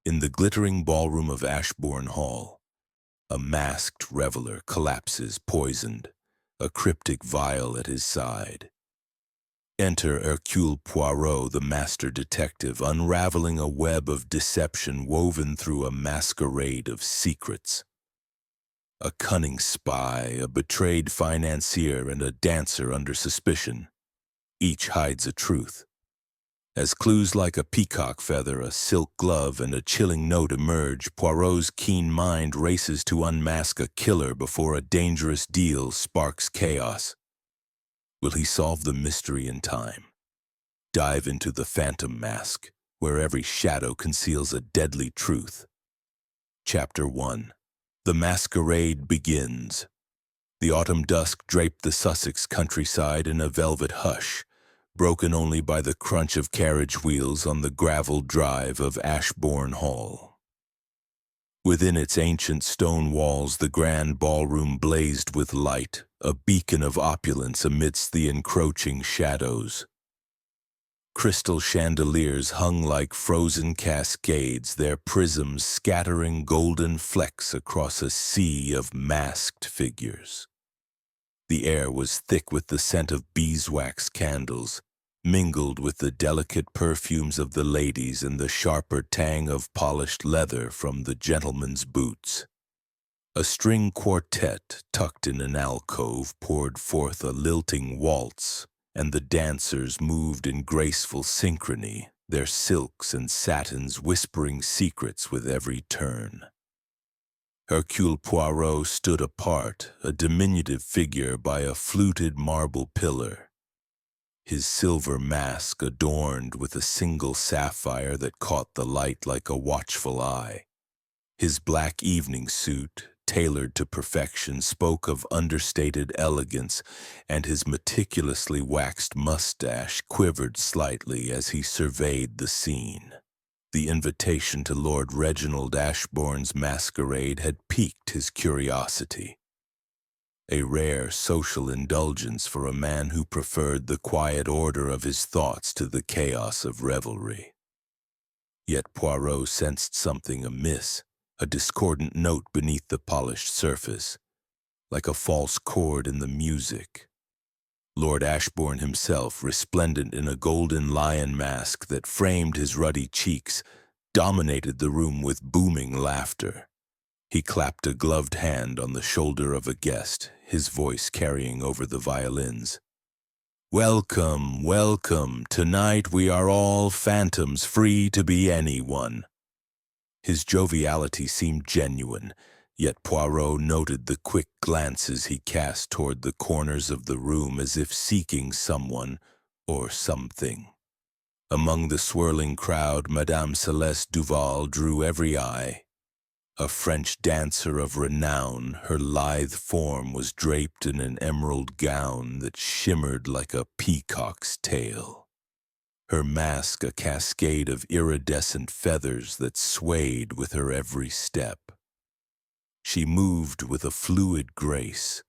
In the glittering ballroom of Ashbourne Hall, a masked reveler collapses poisoned, a cryptic vial at his side. Enter Hercule Poirot, the master detective, unraveling a web of deception woven through a masquerade of secrets. A cunning spy, a betrayed financier, and a dancer under suspicion. Each hides a truth. As clues like a peacock feather, a silk glove, and a chilling note emerge, Poirot's keen mind races to unmask a killer before a dangerous deal sparks chaos. Will he solve the mystery in time? Dive into the phantom mask, where every shadow conceals a deadly truth. Chapter 1. The Masquerade begins. The autumn dusk draped the Sussex countryside in a velvet hush, broken only by the crunch of carriage wheels on the gravelled drive of Ashbourne Hall. Within its ancient stone walls, the grand ballroom blazed with light, a beacon of opulence amidst the encroaching shadows. Crystal chandeliers hung like frozen cascades, their prisms scattering golden flecks across a sea of masked figures. The air was thick with the scent of beeswax candles, mingled with the delicate perfumes of the ladies and the sharper tang of polished leather from the gentlemen's boots. A string quartet tucked in an alcove poured forth a lilting waltz, and the dancers moved in graceful synchrony, their silks and satins whispering secrets with every turn. Hercule Poirot stood apart, a diminutive figure by a fluted marble pillar, his silver mask adorned with a single sapphire that caught the light like a watchful eye. His black evening suit, tailored to perfection, spoke of understated elegance, and his meticulously waxed mustache quivered slightly as he surveyed the scene. The invitation to Lord Reginald Ashbourne's masquerade had piqued his curiosity. A rare social indulgence for a man who preferred the quiet order of his thoughts to the chaos of revelry. Yet Poirot sensed something amiss, a discordant note beneath the polished surface, like a false chord in the music. Lord Ashbourne himself, resplendent in a golden lion mask that framed his ruddy cheeks, dominated the room with booming laughter. He clapped a gloved hand on the shoulder of a guest, his voice carrying over the violins. "Welcome, welcome. Tonight we are all phantoms, free to be anyone." His joviality seemed genuine, yet Poirot noted the quick glances he cast toward the corners of the room as if seeking someone or something. Among the swirling crowd, Madame Celeste Duval drew every eye. A French dancer of renown, her lithe form was draped in an emerald gown that shimmered like a peacock's tail. Her mask a cascade of iridescent feathers that swayed with her every step. She moved with a fluid grace,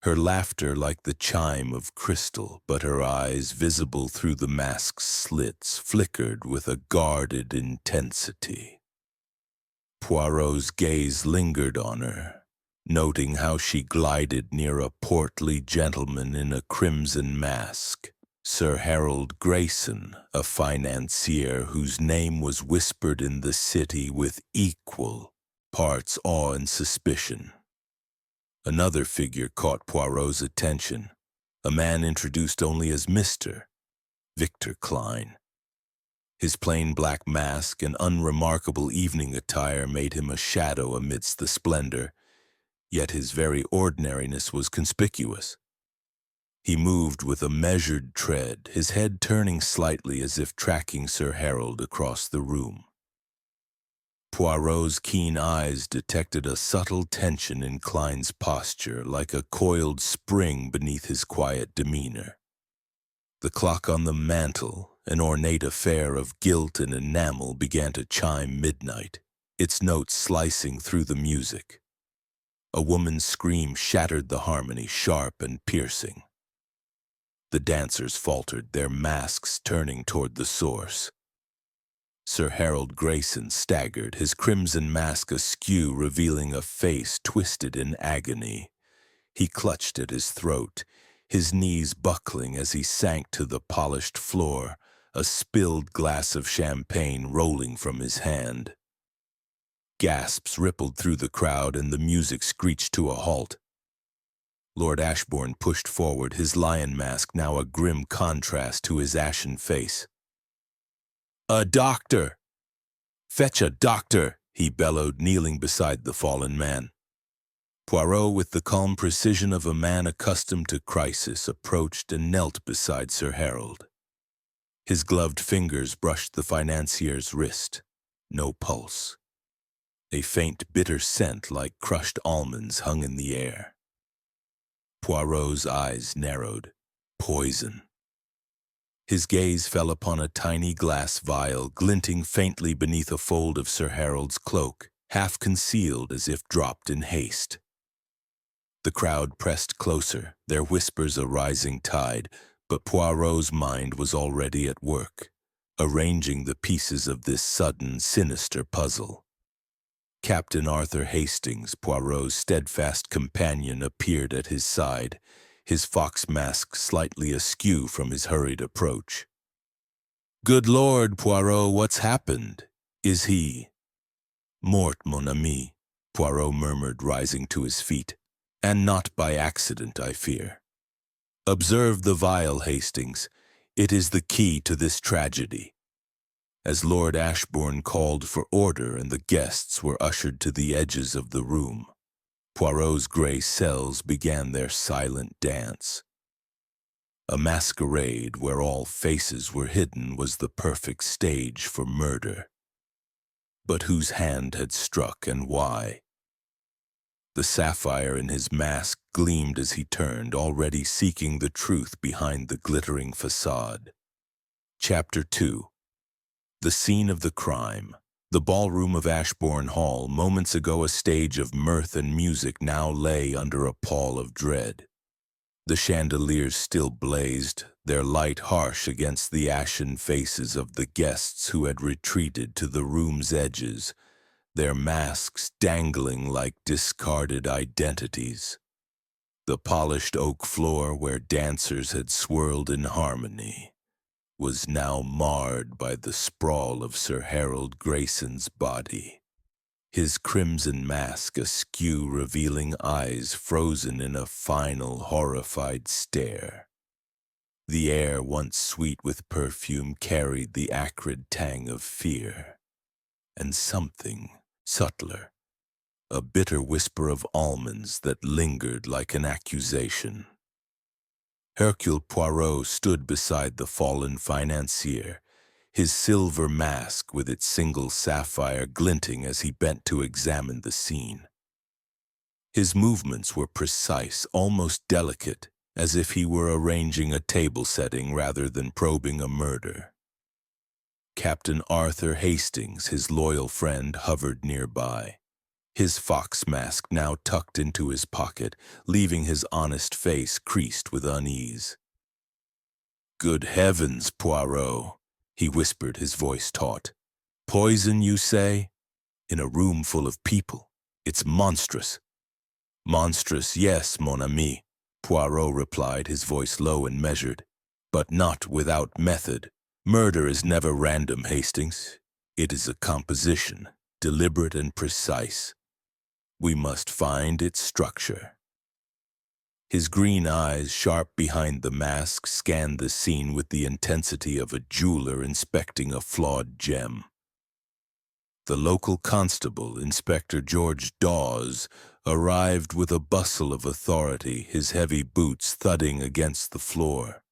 her laughter like the chime of crystal, but her eyes, visible through the mask's slits, flickered with a guarded intensity. Poirot's gaze lingered on her, noting how she glided near a portly gentleman in a crimson mask, Sir Harold Grayson, a financier whose name was whispered in the city with equal parts awe and suspicion. Another figure caught Poirot's attention, a man introduced only as Mr. Victor Klein. His plain black mask and unremarkable evening attire made him a shadow amidst the splendor, yet his very ordinariness was conspicuous. He moved with a measured tread, his head turning slightly as if tracking Sir Harold across the room. Poirot's keen eyes detected a subtle tension in Klein's posture, like a coiled spring beneath his quiet demeanor. The clock on the mantel, an ornate affair of gilt and enamel, began to chime midnight, its notes slicing through the music. A woman's scream shattered the harmony, sharp and piercing. The dancers faltered, their masks turning toward the source. Sir Harold Grayson staggered, his crimson mask askew, revealing a face twisted in agony. He clutched at his throat, his knees buckling as he sank to the polished floor, a spilled glass of champagne rolling from his hand. Gasps rippled through the crowd and the music screeched to a halt. Lord Ashbourne pushed forward, his lion mask now a grim contrast to his ashen face. "A doctor! Fetch a doctor!" he bellowed, kneeling beside the fallen man. Poirot, with the calm precision of a man accustomed to crisis, approached and knelt beside Sir Harold. His gloved fingers brushed the financier's wrist. No pulse. A faint, bitter scent like crushed almonds hung in the air. Poirot's eyes narrowed. Poison. His gaze fell upon a tiny glass vial glinting faintly beneath a fold of Sir Harold's cloak, half concealed as if dropped in haste. The crowd pressed closer, their whispers a rising tide, but Poirot's mind was already at work, arranging the pieces of this sudden, sinister puzzle. Captain Arthur Hastings, Poirot's steadfast companion, appeared at his side, his fox mask slightly askew from his hurried approach. "Good Lord, Poirot, what's happened? Is he—" "Mort, mon ami," Poirot murmured, rising to his feet. "And not by accident, I fear. Observe the vial, Hastings. It is the key to this tragedy." As Lord Ashbourne called for order and the guests were ushered to the edges of the room, Poirot's grey cells began their silent dance. A masquerade where all faces were hidden was the perfect stage for murder. But whose hand had struck and why? The sapphire in his mask gleamed as he turned, already seeking the truth behind the glittering facade. Chapter 2. The scene of the crime. The ballroom of Ashbourne Hall, moments ago a stage of mirth and music, now lay under a pall of dread. The chandeliers still blazed, their light harsh against the ashen faces of the guests who had retreated to the room's edges, their masks dangling like discarded identities. The polished oak floor where dancers had swirled in harmony was now marred by the sprawl of Sir Harold Grayson's body, his crimson mask askew, revealing eyes frozen in a final, horrified stare. The air, once sweet with perfume, carried the acrid tang of fear, and something subtler, a bitter whisper of almonds that lingered like an accusation. Hercule Poirot stood beside the fallen financier, his silver mask with its single sapphire glinting as he bent to examine the scene. His movements were precise, almost delicate, as if he were arranging a table setting rather than probing a murder. Captain Arthur Hastings, his loyal friend, hovered nearby, his fox mask now tucked into his pocket, leaving his honest face creased with unease. "Good heavens, Poirot," he whispered, his voice taut. "Poison, you say? In a room full of people? It's monstrous." "Monstrous, yes, mon ami," Poirot replied, his voice low and measured, "but not without method. Murder is never random, Hastings. It is a composition, deliberate and precise. We must find its structure." His green eyes, sharp behind the mask, scanned the scene with the intensity of a jeweler inspecting a flawed gem. The local constable, Inspector George Dawes, arrived with a bustle of authority, his heavy boots thudding against the floor.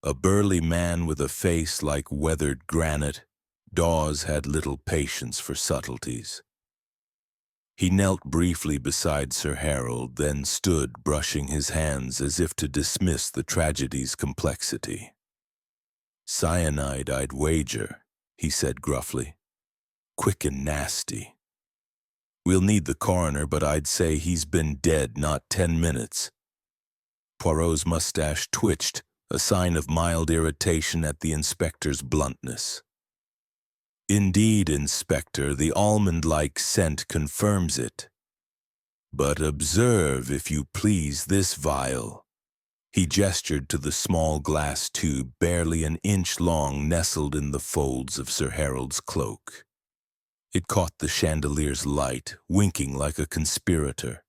A burly man with a face like weathered granite, Dawes had little patience for subtleties. He knelt briefly beside Sir Harold, then stood brushing his hands as if to dismiss the tragedy's complexity. "Cyanide, I'd wager," he said gruffly. "Quick and nasty. We'll need the coroner, but I'd say he's been dead not 10 minutes. Poirot's mustache twitched, a sign of mild irritation at the inspector's bluntness. Indeed, Inspector, the almond-like scent confirms it. But observe, if you please, this vial. He gestured to the small glass tube, barely an inch long, nestled in the folds of Sir Harold's cloak. It caught the chandelier's light, winking like a conspirator.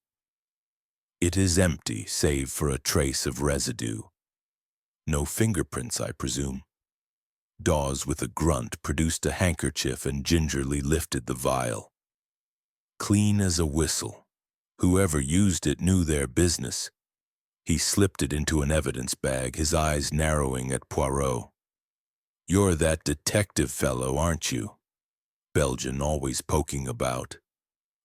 It is empty, save for a trace of residue. No fingerprints, I presume. Dawes, with a grunt, produced a handkerchief and gingerly lifted the vial. Clean as a whistle. Whoever used it knew their business. He slipped it into an evidence bag, his eyes narrowing at Poirot. "You're that detective fellow, aren't you? Belgian, always poking about.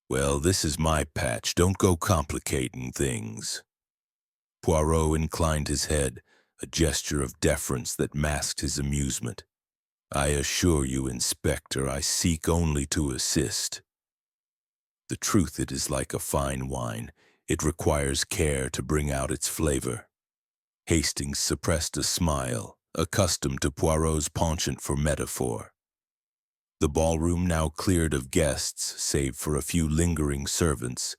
Well, this is my patch. Don't go complicating things." Poirot inclined his head, a gesture of deference that masked his amusement. "I assure you, Inspector, I seek only to assist. The truth, it is like a fine wine. It requires care to bring out its flavor." Hastings suppressed a smile, accustomed to Poirot's penchant for metaphor. The ballroom, now cleared of guests, save for a few lingering servants,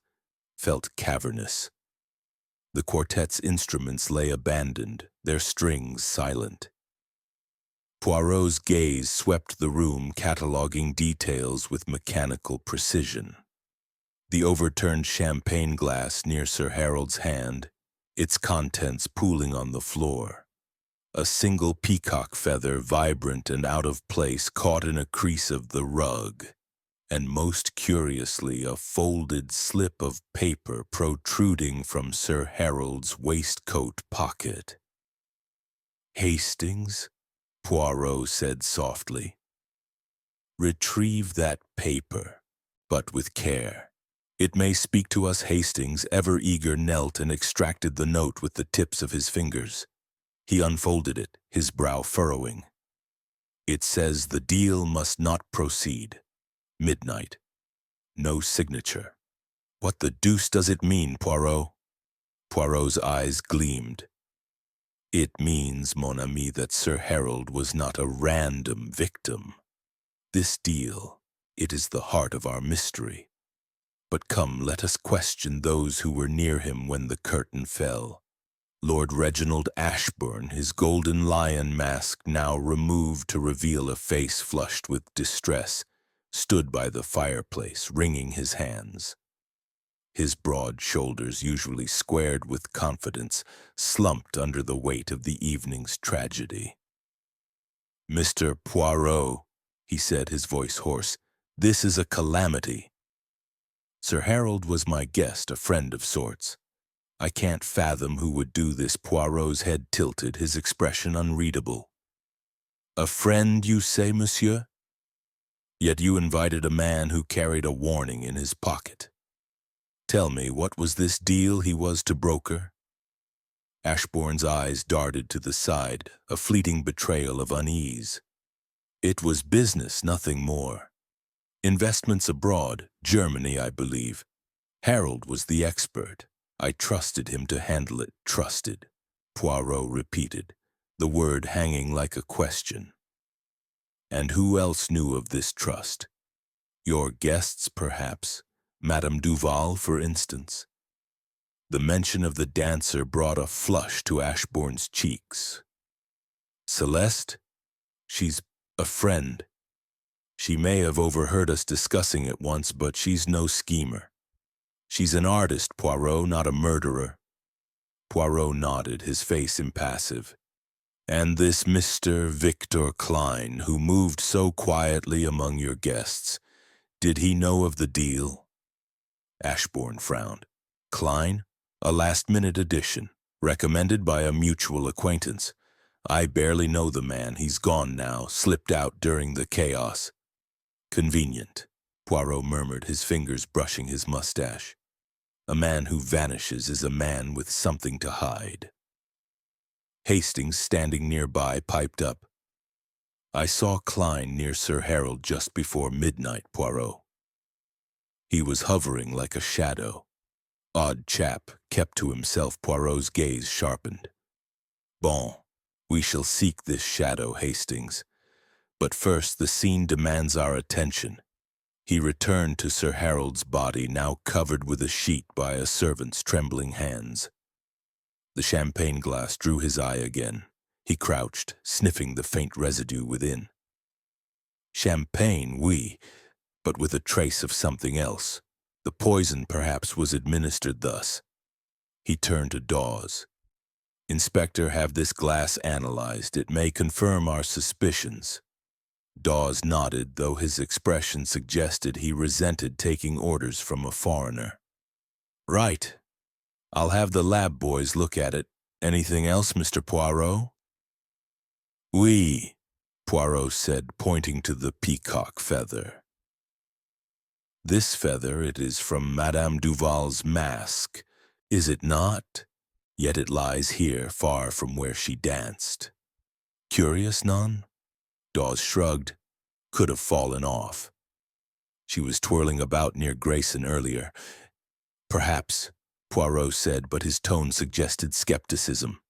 felt cavernous. The quartet's instruments lay abandoned, their strings silent. Poirot's gaze swept the room, cataloging details with mechanical precision. The overturned champagne glass near Sir Harold's hand, its contents pooling on the floor. A single peacock feather, vibrant and out of place, caught in a crease of the rug, and most curiously a folded slip of paper protruding from Sir Harold's waistcoat pocket. "Hastings," Poirot said softly, "retrieve that paper, but with care. It may speak to us." Hastings, ever eager, knelt and extracted the note with the tips of his fingers. He unfolded it, his brow furrowing. "It says the deal must not proceed. Midnight. No signature." "What the deuce does it mean, Poirot?" Poirot's eyes gleamed. "It means, mon ami, that Sir Harold was not a random victim. This deal, it is the heart of our mystery. But come, let us question those who were near him when the curtain fell. Lord Reginald Ashbourne, his golden lion mask now removed to reveal a face flushed with distress, stood by the fireplace, wringing his hands. His broad shoulders, usually squared with confidence, slumped under the weight of the evening's tragedy. "Mr. Poirot," he said, his voice hoarse, "this is a calamity. Sir Harold was my guest, a friend of sorts. I can't fathom who would do this." Poirot's head tilted, his expression unreadable. "A friend, you say, monsieur? Yet you invited a man who carried a warning in his pocket. Tell me, what was this deal he was to broker?" Ashbourne's eyes darted to the side, a fleeting betrayal of unease. "It was business, nothing more. Investments abroad, Germany, I believe. Harold was the expert. I trusted him to handle it." "Trusted," Poirot repeated, the word hanging like a question. "And who else knew of this trust? Your guests, perhaps. Madame Duval, for instance." The mention of the dancer brought a flush to Ashbourne's cheeks. "Celeste? She's a friend. She may have overheard us discussing it once, but she's no schemer. She's an artist, Poirot, not a murderer." Poirot nodded, his face impassive. "And this Mr. Victor Klein, who moved so quietly among your guests, did he know of the deal?" Ashbourne frowned. "Klein? A last-minute addition, recommended by a mutual acquaintance. I barely know the man. He's gone now, slipped out during the chaos." "Convenient," Poirot murmured, his fingers brushing his mustache. "A man who vanishes is a man with something to hide." Hastings, standing nearby, piped up. "I saw Klein near Sir Harold just before midnight, Poirot. He was hovering like a shadow. Odd chap, kept to himself." Poirot's gaze sharpened. "Bon, we shall seek this shadow, Hastings. But first the scene demands our attention. He returned to Sir Harold's body, now covered with a sheet by a servant's trembling hands. The champagne glass drew his eye again. He crouched, sniffing the faint residue within. Champagne, oui, but with a trace of something else. The poison, perhaps, was administered thus. He turned to Dawes. "Inspector, have this glass analyzed. It may confirm our suspicions." Dawes nodded, though his expression suggested he resented taking orders from a foreigner. "Right. I'll have the lab boys look at it. Anything else, Mr. Poirot?" "Oui," Poirot said, pointing to the peacock feather. "This feather, it is from Madame Duval's mask, is it not? Yet it lies here, far from where she danced. Curious, none?" Dawes shrugged. "Could have fallen off. She was twirling about near Grayson earlier." "Perhaps," Poirot said, but his tone suggested skepticism.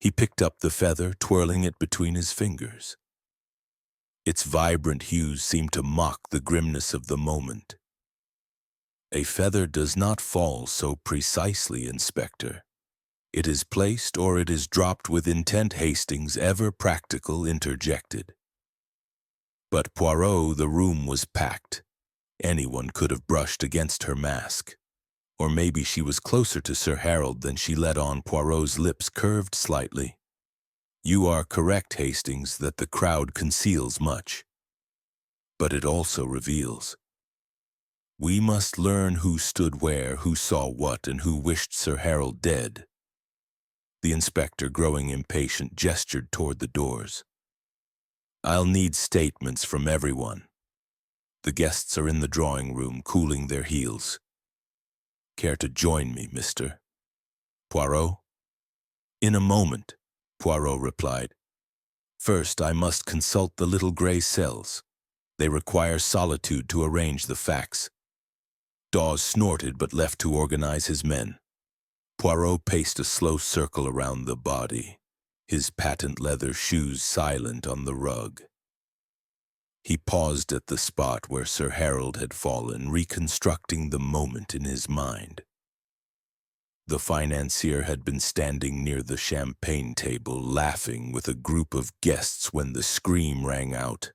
He picked up the feather, twirling it between his fingers. Its vibrant hues seemed to mock the grimness of the moment. "A feather does not fall so precisely, Inspector. It is placed or it is dropped with intent," Hastings, ever practical, interjected. But Poirot, the room was packed. Anyone could have brushed against her mask. Or maybe she was closer to Sir Harold than she let on. Poirot's lips curved slightly. "You are correct, Hastings, that the crowd conceals much. But it also reveals. We must learn who stood where, who saw what, and who wished Sir Harold dead." The inspector, growing impatient, gestured toward the doors. "I'll need statements from everyone. The guests are in the drawing room, cooling their heels. Care to join me, Mr. Poirot?" "In a moment," Poirot replied. "First, I must consult the little gray cells. They require solitude to arrange the facts." Dawes snorted but left to organize his men. Poirot paced a slow circle around the body, his patent leather shoes silent on the rug. He paused at the spot where Sir Harold had fallen, reconstructing the moment in his mind. The financier had been standing near the champagne table, laughing with a group of guests when the scream rang out.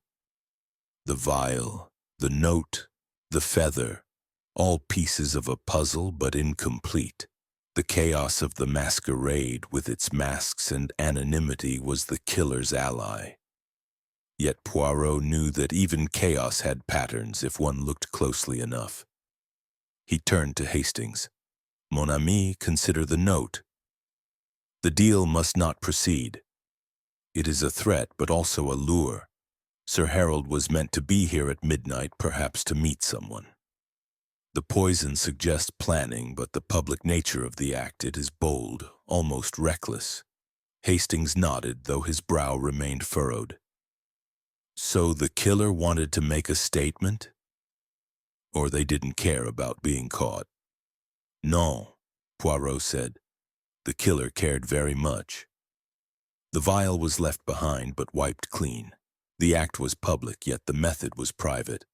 The vial, the note, the feather, all pieces of a puzzle but incomplete. The chaos of the masquerade, with its masks and anonymity, was the killer's ally. Yet Poirot knew that even chaos had patterns if one looked closely enough. He turned to Hastings. "Mon ami, consider the note. The deal must not proceed. It is a threat, but also a lure. Sir Harold was meant to be here at midnight, perhaps to meet someone. The poison suggests planning, but the public nature of the act, it is bold, almost reckless." Hastings nodded, though his brow remained furrowed. "So the killer wanted to make a statement? Or they didn't care about being caught?" "Non," Poirot said. "The killer cared very much." The vial was left behind but wiped clean. The act was public, yet the method was private.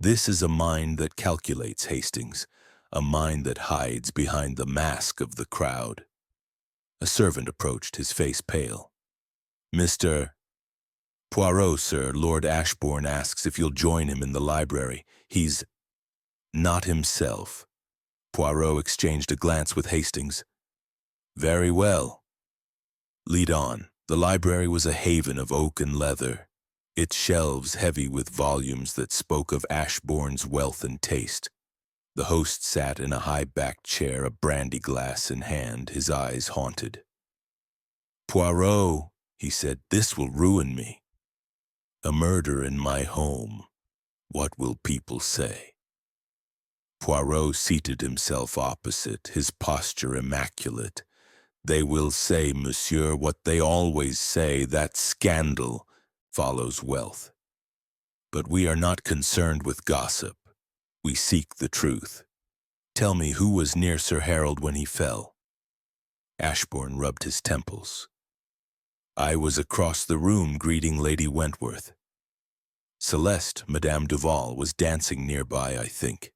This is a mind that calculates, Hastings, a mind that hides behind the mask of the crowd. A servant approached, his face pale. "Mr. Poirot, sir. Lord Ashbourne asks if you'll join him in the library. He's not himself." Poirot exchanged a glance with Hastings. "Very well. Lead on." The library was a haven of oak and leather, its shelves heavy with volumes that spoke of Ashbourne's wealth and taste. The host sat in a high-backed chair, a brandy glass in hand, his eyes haunted. "Poirot," he said, "this will ruin me. A murder in my home. What will people say?" Poirot seated himself opposite, his posture immaculate. "They will say, monsieur, what they always say, that scandal follows wealth. But we are not concerned with gossip. We seek the truth. Tell me, who was near Sir Harold when he fell?" Ashbourne rubbed his temples. "I was across the room greeting Lady Wentworth." Celeste, Madame Duval, was dancing nearby, I think.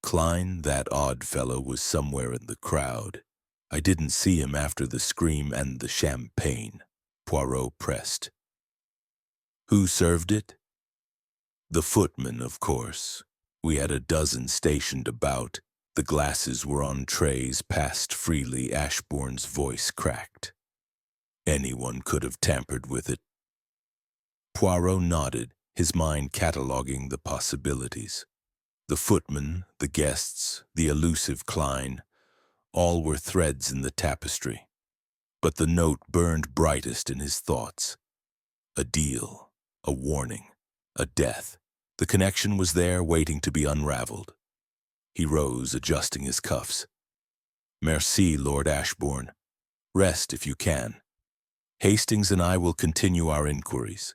Klein, that odd fellow, was somewhere in the crowd. I didn't see him after the scream and the champagne, Poirot pressed. Who served it? The footman, of course. We had a dozen stationed about. The glasses were on trays, passed freely. Ashbourne's voice cracked. Anyone could have tampered with it. Poirot nodded, his mind cataloguing the possibilities. The footman, the guests, the elusive Klein, all were threads in the tapestry. But the note burned brightest in his thoughts. A deal, a warning, a death. The connection was there, waiting to be unraveled. He rose, adjusting his cuffs. Merci, Lord Ashbourne. Rest if you can. Hastings and I will continue our inquiries.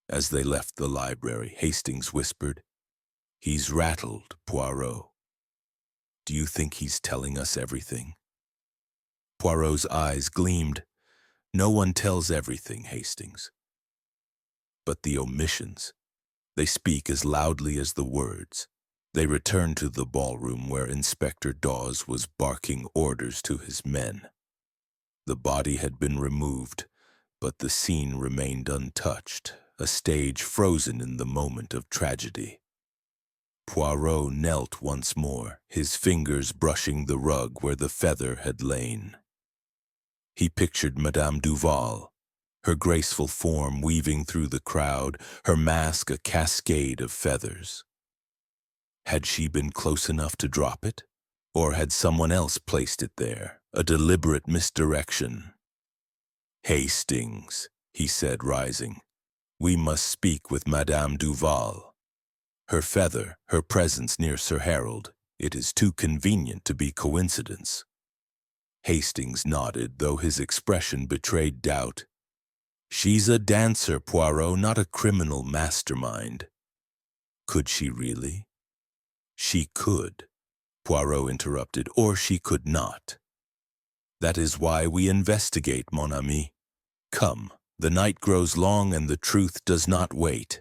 As they left the library, Hastings whispered, He's rattled, Poirot. Do you think he's telling us everything? Poirot's eyes gleamed. No one tells everything, Hastings. But the omissions, they speak as loudly as the words. They returned to the ballroom where Inspector Dawes was barking orders to his men. The body had been removed, but the scene remained untouched, a stage frozen in the moment of tragedy. Poirot knelt once more, his fingers brushing the rug where the feather had lain. He pictured Madame Duval, her graceful form weaving through the crowd, her mask a cascade of feathers. Had she been close enough to drop it? Or had someone else placed it there, a deliberate misdirection? Hastings, he said, rising. We must speak with Madame Duval. Her feather, her presence near Sir Harold, it is too convenient to be coincidence. Hastings nodded, though his expression betrayed doubt. She's a dancer, Poirot, not a criminal mastermind. Could she really? She could, Poirot interrupted, or she could not. That is why we investigate, mon ami. Come, the night grows long and the truth does not wait.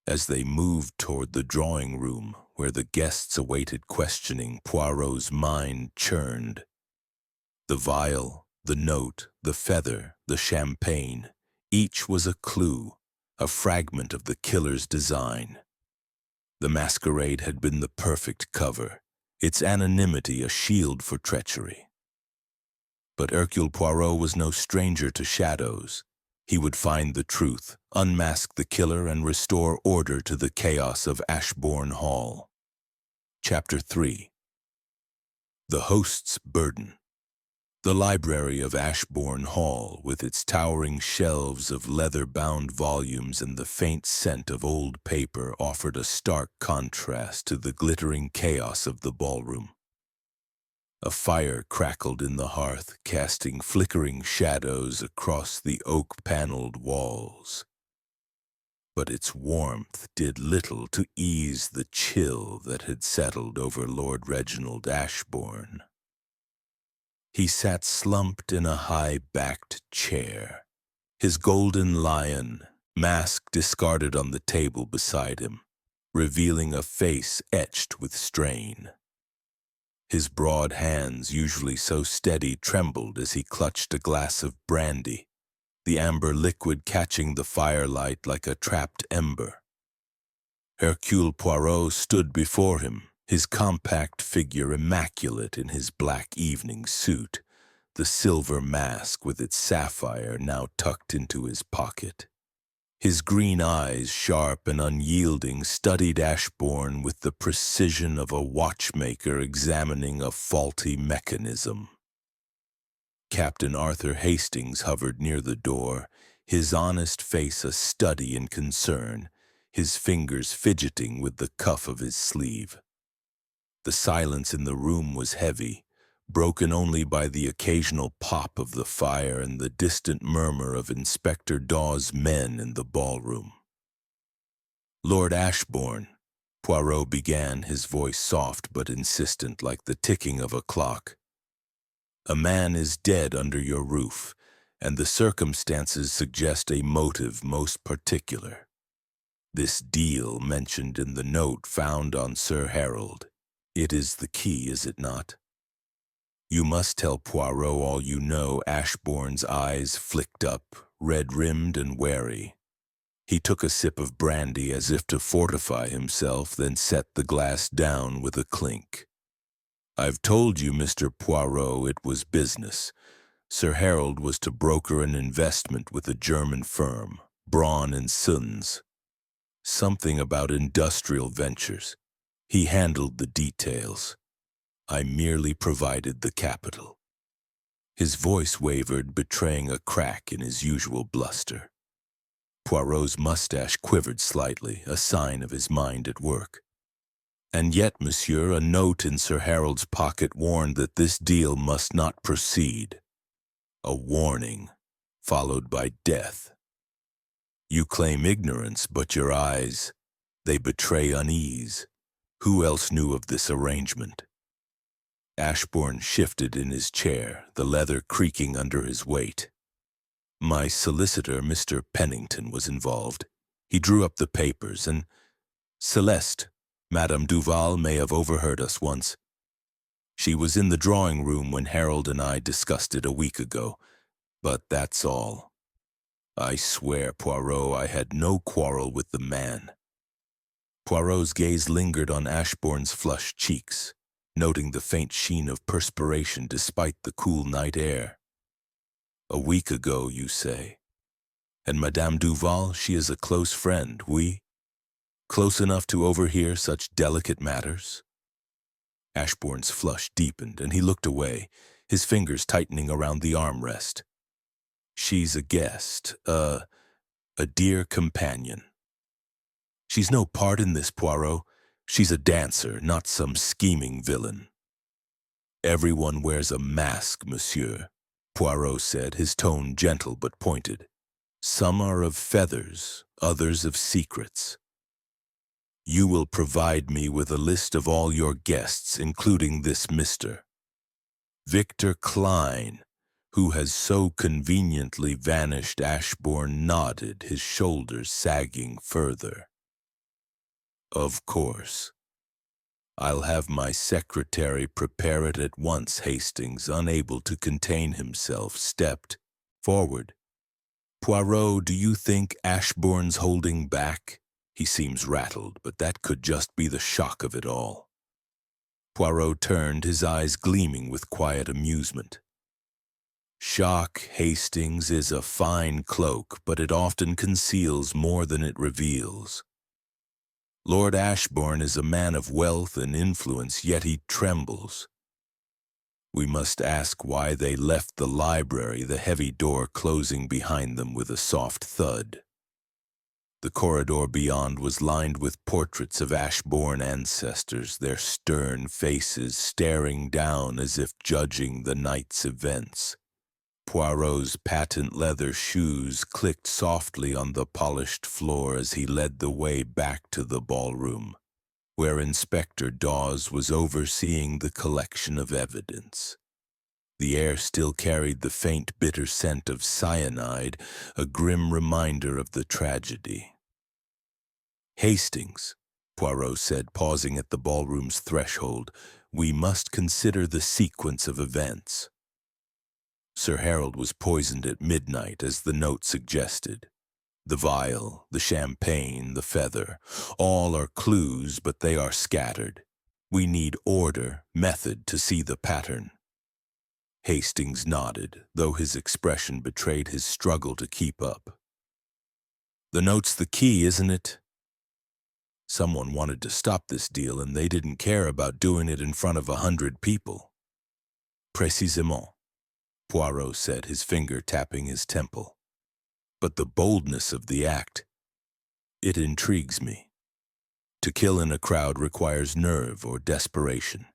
As they moved toward the drawing room, where the guests awaited questioning, Poirot's mind churned. The vial, the note, the feather, the champagne, each was a clue, a fragment of the killer's design. The masquerade had been the perfect cover, its anonymity a shield for treachery. But Hercule Poirot was no stranger to shadows. He would find the truth, unmask the killer, and restore order to the chaos of Ashbourne Hall. Chapter 3. The Host's Burden. The library of Ashbourne Hall, with its towering shelves of leather-bound volumes and the faint scent of old paper, offered a stark contrast to the glittering chaos of the ballroom. A fire crackled in the hearth, casting flickering shadows across the oak-paneled walls. But its warmth did little to ease the chill that had settled over Lord Reginald Ashbourne. He sat slumped in a high-backed chair, his golden lion, mask discarded on the table beside him, revealing a face etched with strain. His broad hands, usually so steady, trembled as he clutched a glass of brandy, the amber liquid catching the firelight like a trapped ember. Hercule Poirot stood before him, his compact figure immaculate in his black evening suit, the silver mask with its sapphire now tucked into his pocket. His green eyes, sharp and unyielding, studied Ashbourne with the precision of a watchmaker examining a faulty mechanism. Captain Arthur Hastings hovered near the door, his honest face a study in concern, his fingers fidgeting with the cuff of his sleeve. The silence in the room was heavy, broken only by the occasional pop of the fire and the distant murmur of Inspector Dawes' men in the ballroom. Lord Ashbourne, Poirot began, his voice soft but insistent like the ticking of a clock. A man is dead under your roof, and the circumstances suggest a motive most particular. This deal mentioned in the note found on Sir Harold. It is the key, is it not? You must tell Poirot all you know." Ashbourne's eyes flicked up, red-rimmed and wary. He took a sip of brandy as if to fortify himself, then set the glass down with a clink. "I've told you, Mr. Poirot, it was business. Sir Harold was to broker an investment with a German firm, Braun and Sons. Something about industrial ventures. He handled the details. I merely provided the capital." His voice wavered, betraying a crack in his usual bluster. Poirot's mustache quivered slightly, a sign of his mind at work. "And yet, monsieur, a note in Sir Harold's pocket warned that this deal must not proceed. A warning, followed by death. You claim ignorance, but your eyes, they betray unease. Who else knew of this arrangement?" Ashbourne shifted in his chair, the leather creaking under his weight. "My solicitor, Mr. Pennington, was involved. He drew up the papers, and Celeste, Madame Duval, may have overheard us once. She was in the drawing room when Harold and I discussed it a week ago, but that's all. I swear, Poirot, I had no quarrel with the man." Poirot's gaze lingered on Ashbourne's flushed cheeks, noting the faint sheen of perspiration despite the cool night air. "A week ago, you say? And Madame Duval, she is a close friend, oui? Close enough to overhear such delicate matters?" Ashbourne's flush deepened, and he looked away, his fingers tightening around the armrest. "She's a guest, a dear companion. She's no part in this, Poirot. She's a dancer, not some scheming villain." "Everyone wears a mask, monsieur," Poirot said, his tone gentle but pointed. "Some are of feathers, others of secrets. You will provide me with a list of all your guests, including this Mr. Victor Klein, who has so conveniently vanished." Ashbourne nodded, his shoulders sagging further. "Of course. I'll have my secretary prepare it at once." Hastings, unable to contain himself, stepped forward. "Poirot, do you think Ashbourne's holding back? He seems rattled, but that could just be the shock of it all." Poirot turned, his eyes gleaming with quiet amusement. "Shock, Hastings, is a fine cloak, but it often conceals more than it reveals. Lord Ashbourne is a man of wealth and influence, yet he trembles. We must ask why they left the library, the heavy door closing behind them with a soft thud. The corridor beyond was lined with portraits of Ashbourne ancestors, their stern faces staring down as if judging the night's events. Poirot's patent leather shoes clicked softly on the polished floor as he led the way back to the ballroom, where Inspector Dawes was overseeing the collection of evidence. The air still carried the faint, bitter scent of cyanide, a grim reminder of the tragedy. "Hastings," Poirot said, pausing at the ballroom's threshold, "we must consider the sequence of events. Sir Harold was poisoned at midnight, as the note suggested. The vial, the champagne, the feather, all are clues, but they are scattered. We need order, method to see the pattern." Hastings nodded, though his expression betrayed his struggle to keep up. "The note's the key, isn't it? Someone wanted to stop this deal, and they didn't care about doing it in front of 100 people." "Précisément," Poirot said, his finger tapping his temple. "But the boldness of the act, it intrigues me. To kill in a crowd requires nerve or desperation,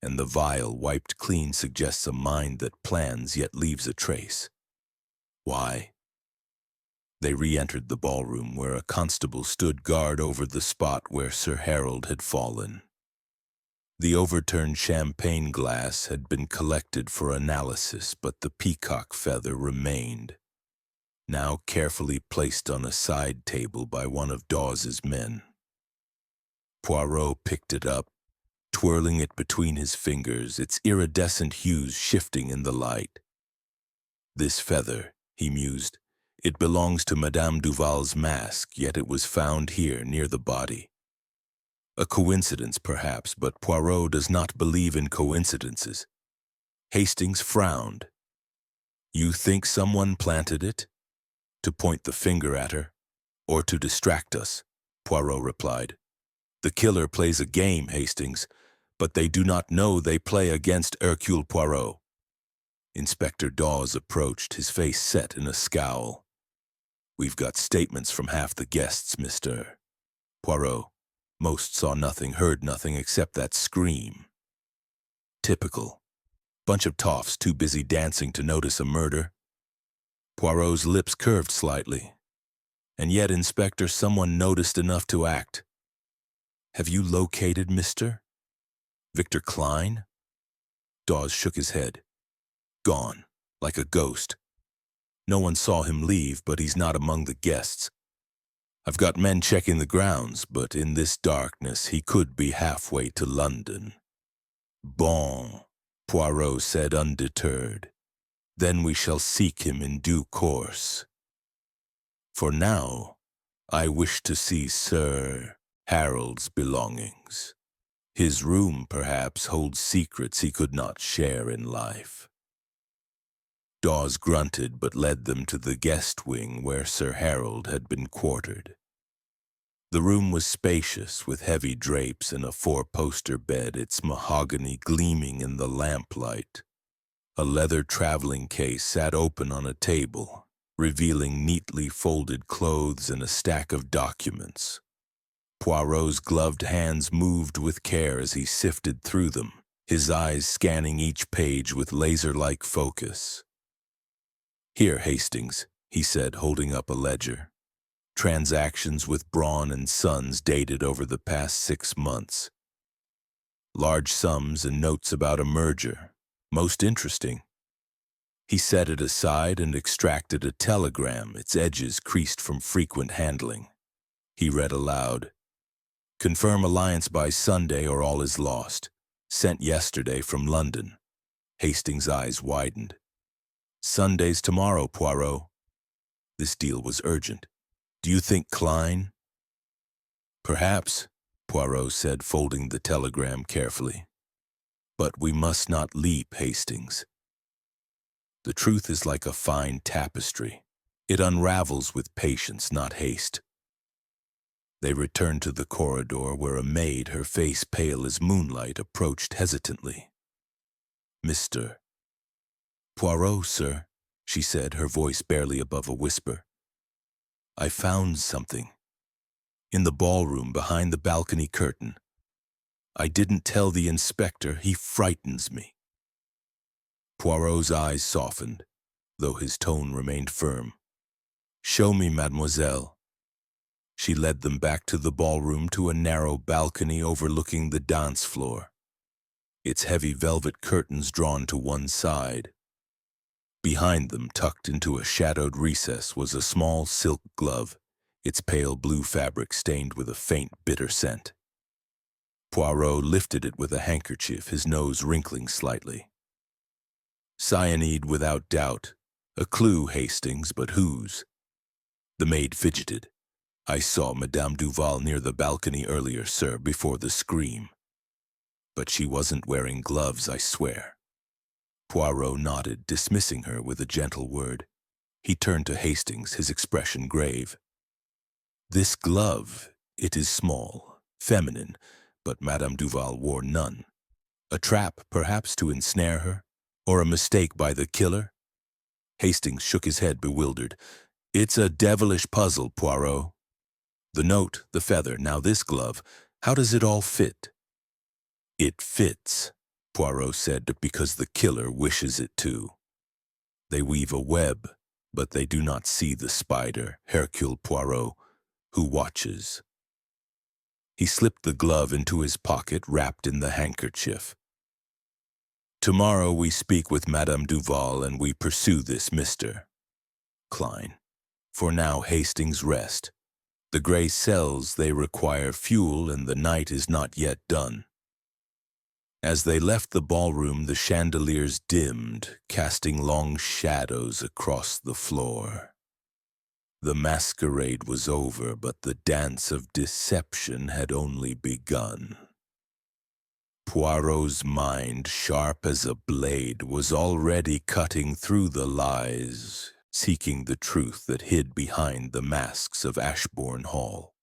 and the vial wiped clean suggests a mind that plans yet leaves a trace. Why?" They re-entered the ballroom, where a constable stood guard over the spot where Sir Harold had fallen. The overturned champagne glass had been collected for analysis, but the peacock feather remained. now carefully placed on a side table by one of Dawes's men. Poirot picked it up, twirling it between his fingers, its iridescent hues shifting in the light. "This feather," he mused, "it belongs to Madame Duval's mask, yet it was found here near the body. A coincidence, perhaps, but Poirot does not believe in coincidences." Hastings frowned. "You think someone planted it? To point the finger at her, or to distract us?" Poirot replied. "The killer plays a game, Hastings, but they do not know they play against Hercule Poirot." Inspector Dawes approached, his face set in a scowl. "We've got statements from half the guests, Mr. Poirot. Most saw nothing, heard nothing except that scream. Typical. Bunch of toffs too busy dancing to notice a murder." Poirot's lips curved slightly. "And yet, Inspector, someone noticed enough to act. Have you located Mr. Victor Klein?" Dawes shook his head. "Gone, like a ghost. No one saw him leave, but he's not among the guests. I've got men checking the grounds, but in this darkness he could be halfway to London." "Bon," Poirot said undeterred. "Then we shall seek him in due course. For now, I wish to see Sir Harold's belongings. His room, perhaps, holds secrets he could not share in life." Dawes grunted but led them to the guest wing where Sir Harold had been quartered. The room was spacious, with heavy drapes and a four-poster bed, its mahogany gleaming in the lamplight. A leather traveling case sat open on a table, revealing neatly folded clothes and a stack of documents. Poirot's gloved hands moved with care as he sifted through them, his eyes scanning each page with laser-like focus. "Here, Hastings," he said, holding up a ledger. "Transactions with Braun and Sons dated over the past 6 months. Large sums and notes about a merger. Most interesting." He set it aside and extracted a telegram, its edges creased from frequent handling. He read aloud, "Confirm alliance by Sunday or all is lost. Sent yesterday from London." Hastings' eyes widened. "Sunday's tomorrow, Poirot." This deal was urgent. "Do you think Klein?" "Perhaps," Poirot said, folding the telegram carefully. "But we must not leap, Hastings. The truth is like a fine tapestry. It unravels with patience, not haste." They returned to the corridor where a maid, her face pale as moonlight, approached hesitantly. "Mr. Poirot, sir," she said, her voice barely above a whisper. "I found something. In the ballroom behind the balcony curtain. I didn't tell the inspector. He frightens me." Poirot's eyes softened, though his tone remained firm. "Show me, mademoiselle." She led them back to the ballroom, to a narrow balcony overlooking the dance floor, its heavy velvet curtains drawn to one side. Behind them, tucked into a shadowed recess, was a small silk glove, its pale blue fabric stained with a faint, bitter scent. Poirot lifted it with a handkerchief, his nose wrinkling slightly. "Cyanide without doubt. A clue, Hastings, but whose?" The maid fidgeted. "I saw Madame Duval near the balcony earlier, sir, before the scream. But she wasn't wearing gloves, I swear." Poirot nodded, dismissing her with a gentle word. He turned to Hastings, his expression grave. "This glove, it is small, feminine, but Madame Duval wore none. A trap, perhaps, to ensnare her? Or a mistake by the killer?" Hastings shook his head, bewildered. "It's a devilish puzzle, Poirot. The note, the feather, now this glove, how does it all fit?" "It fits," Poirot said, "because the killer wishes it to. They weave a web, but they do not see the spider, Hercule Poirot, who watches." He slipped the glove into his pocket, wrapped in the handkerchief. "Tomorrow we speak with Madame Duval and we pursue this Mr. Klein." For now Hastings rest. The gray cells, they require fuel, and the night is not yet done. As they left the ballroom, the chandeliers dimmed, casting long shadows across the floor. The masquerade was over, but the dance of deception had only begun. Poirot's mind, sharp as a blade, was already cutting through the lies, seeking the truth that hid behind the masks of Ashbourne Hall.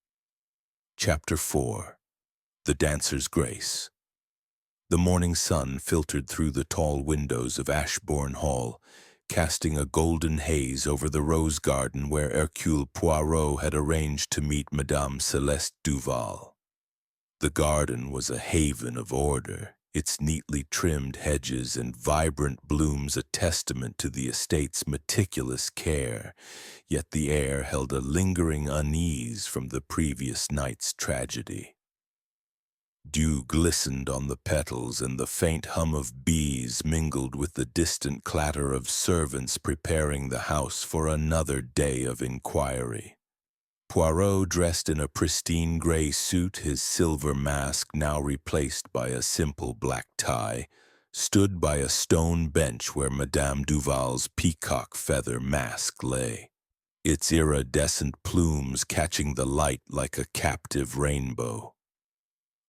Chapter 4. The Dancer's Grace. The morning sun filtered through the tall windows of Ashbourne Hall, casting a golden haze over the rose garden where Hercule Poirot had arranged to meet Madame Celeste Duval. The garden was a haven of order, its neatly trimmed hedges and vibrant blooms a testament to the estate's meticulous care, yet the air held a lingering unease from the previous night's tragedy. Dew glistened on the petals, and the faint hum of bees mingled with the distant clatter of servants preparing the house for another day of inquiry. Poirot, dressed in a pristine gray suit, his silver mask now replaced by a simple black tie, stood by a stone bench where Madame Duval's peacock feather mask lay, its iridescent plumes catching the light like a captive rainbow.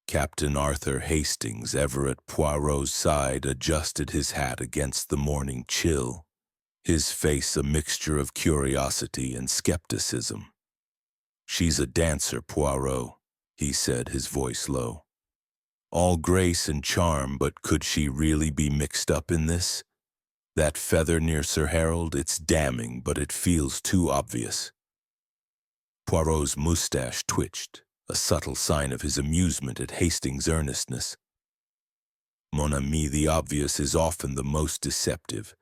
Captain Arthur Hastings, ever at Poirot's side, adjusted his hat against the morning chill, his face a mixture of curiosity and skepticism. "She's a dancer, Poirot," he said, his voice low. "All grace and charm, but could she really be mixed up in this? That feather near Sir Harold, it's damning, but it feels too obvious." Poirot's moustache twitched, a subtle sign of his amusement at Hastings' earnestness. "Mon ami, the obvious is often the most deceptive.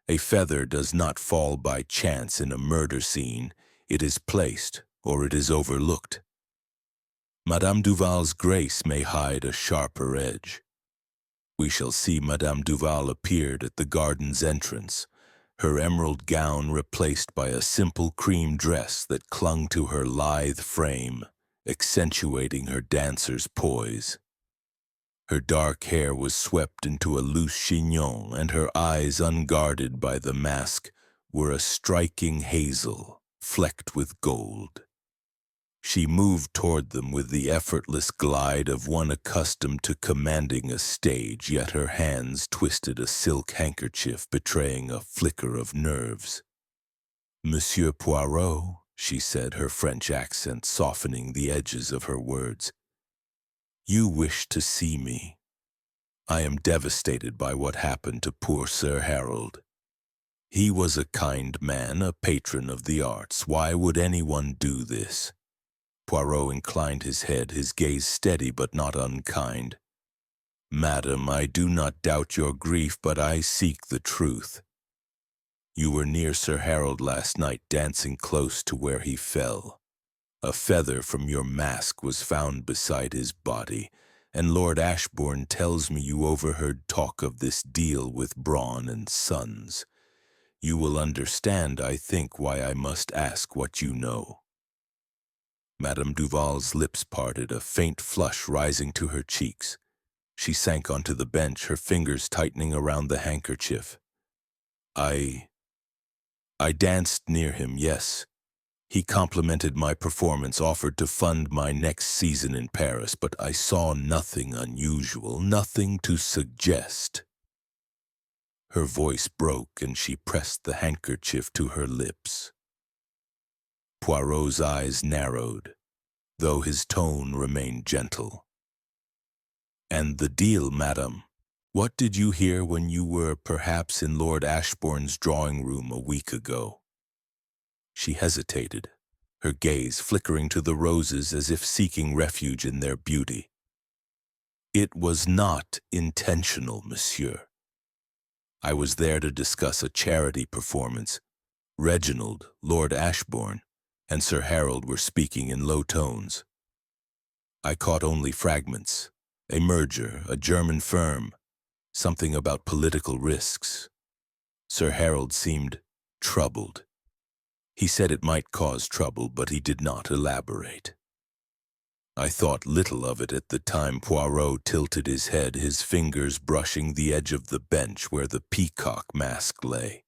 A feather does not fall by chance in a murder scene. It is placed, or it is overlooked. Madame Duval's grace may hide a sharper edge. We shall see. Madame Duval appeared at the garden's entrance, her emerald gown replaced by a simple cream dress that clung to her lithe frame, accentuating her dancer's poise. Her dark hair was swept into a loose chignon, and her eyes, unguarded by the mask, were a striking hazel, flecked with gold. She moved toward them with the effortless glide of one accustomed to commanding a stage, yet her hands twisted a silk handkerchief, betraying a flicker of nerves. "Monsieur Poirot," she said, her French accent softening the edges of her words, "you wish to see me. I am devastated by what happened to poor Sir Harold. He was a kind man, a patron of the arts. Why would anyone do this?" Poirot inclined his head, his gaze steady but not unkind. "Madam, I do not doubt your grief, but I seek the truth. You were near Sir Harold last night, dancing close to where he fell. A feather from your mask was found beside his body, and Lord Ashbourne tells me you overheard talk of this deal with Braun and Sons. You will understand, I think, why I must ask what you know." Madame Duval's lips parted, a faint flush rising to her cheeks. She sank onto the bench, her fingers tightening around the handkerchief. I danced near him, yes. He complimented my performance, offered to fund my next season in Paris, but I saw nothing unusual, nothing to suggest. Her voice broke, and she pressed the handkerchief to her lips. Poirot's eyes narrowed, though his tone remained gentle. "And the deal, madam? What did you hear when you were perhaps in Lord Ashbourne's drawing-room a week ago?" She hesitated, her gaze flickering to the roses as if seeking refuge in their beauty. "It was not intentional, monsieur. I was there to discuss a charity performance. Reginald, Lord Ashbourne, and Sir Harold were speaking in low tones. I caught only fragments. A merger, a German firm, something about political risks. Sir Harold seemed troubled. He said it might cause trouble, but he did not elaborate. I thought little of it at the time. Poirot tilted his head, his fingers brushing the edge of the bench where the peacock mask lay.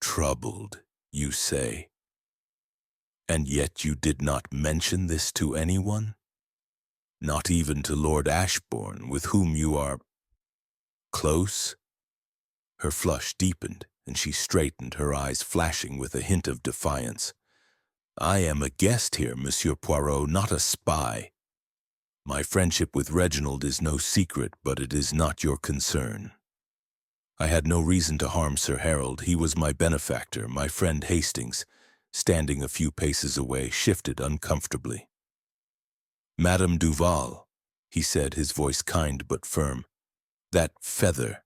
Troubled, you say? And yet you did not mention this to anyone? Not even to Lord Ashbourne, with whom you are close? Her flush deepened, and she straightened, her eyes flashing with a hint of defiance. I am a guest here, Monsieur Poirot, not a spy. My friendship with Reginald is no secret, but it is not your concern. I had no reason to harm Sir Harold. He was my benefactor. My friend Hastings, standing a few paces away, shifted uncomfortably. Madame Duval, he said, his voice kind but firm. That feather.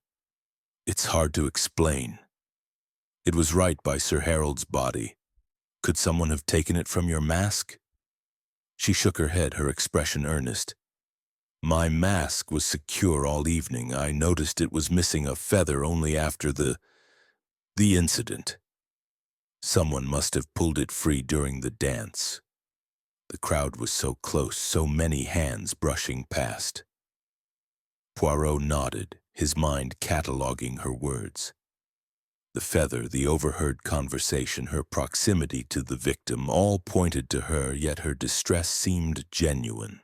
It's hard to explain. It was right by Sir Harold's body. Could someone have taken it from your mask? She shook her head, her expression earnest. My mask was secure all evening. I noticed it was missing a feather only after the incident. Someone must have pulled it free during the dance. The crowd was so close, so many hands brushing past. Poirot nodded, his mind cataloguing her words. The feather, the overheard conversation, her proximity to the victim, all pointed to her, yet her distress seemed genuine.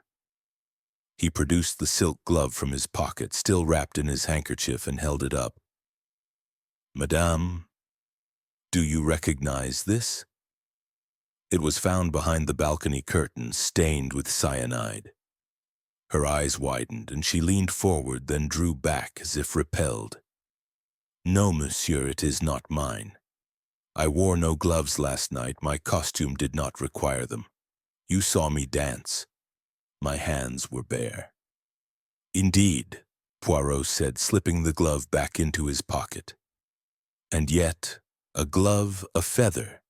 He produced the silk glove from his pocket, still wrapped in his handkerchief, and held it up. Madame, do you recognize this? It was found behind the balcony curtain, stained with cyanide. Her eyes widened, and she leaned forward, then drew back as if repelled. No, monsieur, it is not mine. I wore no gloves last night. My costume did not require them. You saw me dance. My hands were bare. Indeed, Poirot said, slipping the glove back into his pocket. And yet, a glove, a feather.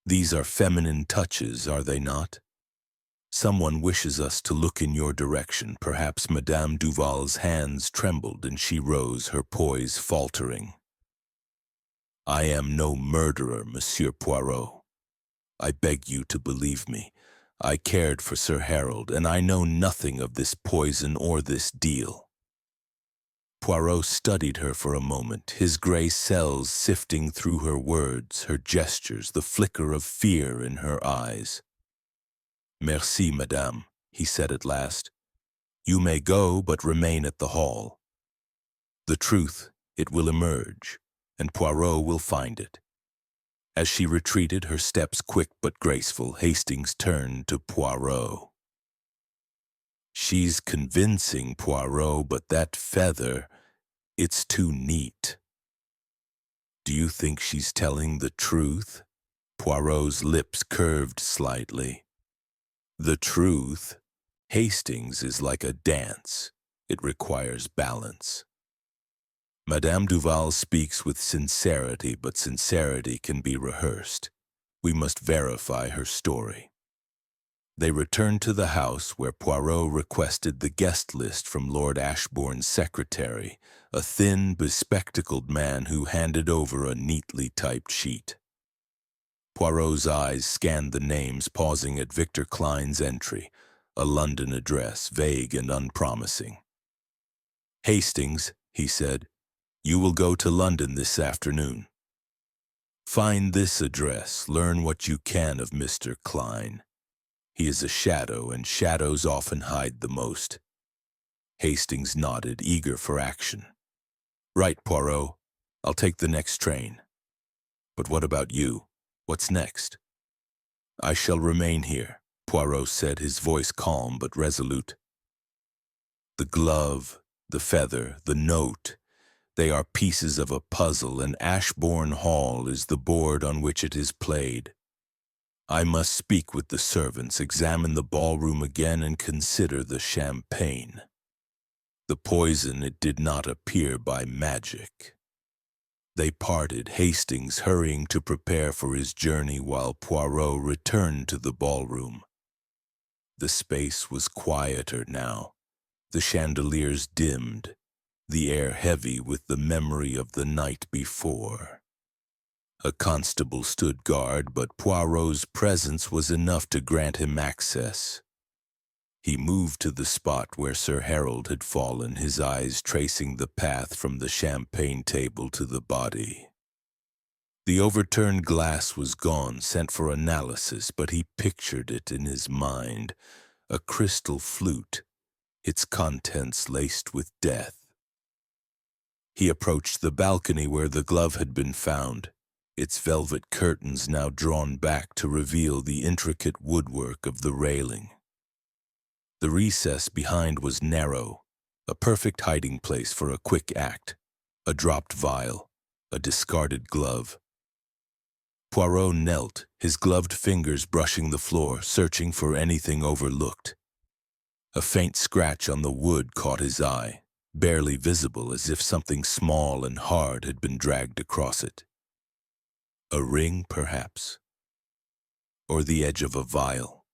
These are feminine touches, are they not? Someone wishes us to look in your direction. Perhaps Madame Duval's hands trembled, and she rose, her poise faltering. I am no murderer, Monsieur Poirot. I beg you to believe me. I cared for Sir Harold, and I know nothing of this poison or this deal. Poirot studied her for a moment, his gray cells sifting through her words, her gestures, the flicker of fear in her eyes. Merci, madame, he said at last. You may go, but remain at the hall. The truth, it will emerge, and Poirot will find it. As she retreated, her steps quick but graceful, Hastings turned to Poirot. She's convincing, Poirot, but that feather, it's too neat. Do you think she's telling the truth? Poirot's lips curved slightly. The truth? Hastings is like a dance. It requires balance. Madame Duval speaks with sincerity, but sincerity can be rehearsed. We must verify her story. They returned to the house, where Poirot requested the guest list from Lord Ashbourne's secretary, a thin, bespectacled man who handed over a neatly typed sheet. Poirot's eyes scanned the names, pausing at Victor Klein's entry, a London address, vague and unpromising. Hastings, he said, you will go to London this afternoon. Find this address, learn what you can of Mr. Klein. He is a shadow, and shadows often hide the most. Hastings nodded, eager for action. Right, Poirot. I'll take the next train. But what about you? What's next? I shall remain here, Poirot said, his voice calm but resolute. The glove, the feather, the note, they are pieces of a puzzle, and Ashbourne Hall is the board on which it is played. I must speak with the servants, examine the ballroom again, and consider the champagne. The poison, it did not appear by magic. They parted, Hastings hurrying to prepare for his journey while Poirot returned to the ballroom. The space was quieter now, the chandeliers dimmed, the air heavy with the memory of the night before. A constable stood guard, but Poirot's presence was enough to grant him access. He moved to the spot where Sir Harold had fallen, his eyes tracing the path from the champagne table to the body. The overturned glass was gone, sent for analysis, but he pictured it in his mind, a crystal flute, its contents laced with death. He approached the balcony where the glove had been found, its velvet curtains now drawn back to reveal the intricate woodwork of the railing. The recess behind was narrow, a perfect hiding place for a quick act, a dropped vial, a discarded glove. Poirot knelt, his gloved fingers brushing the floor, searching for anything overlooked. A faint scratch on the wood caught his eye, barely visible, as if something small and hard had been dragged across it. A ring, perhaps, or the edge of a vial.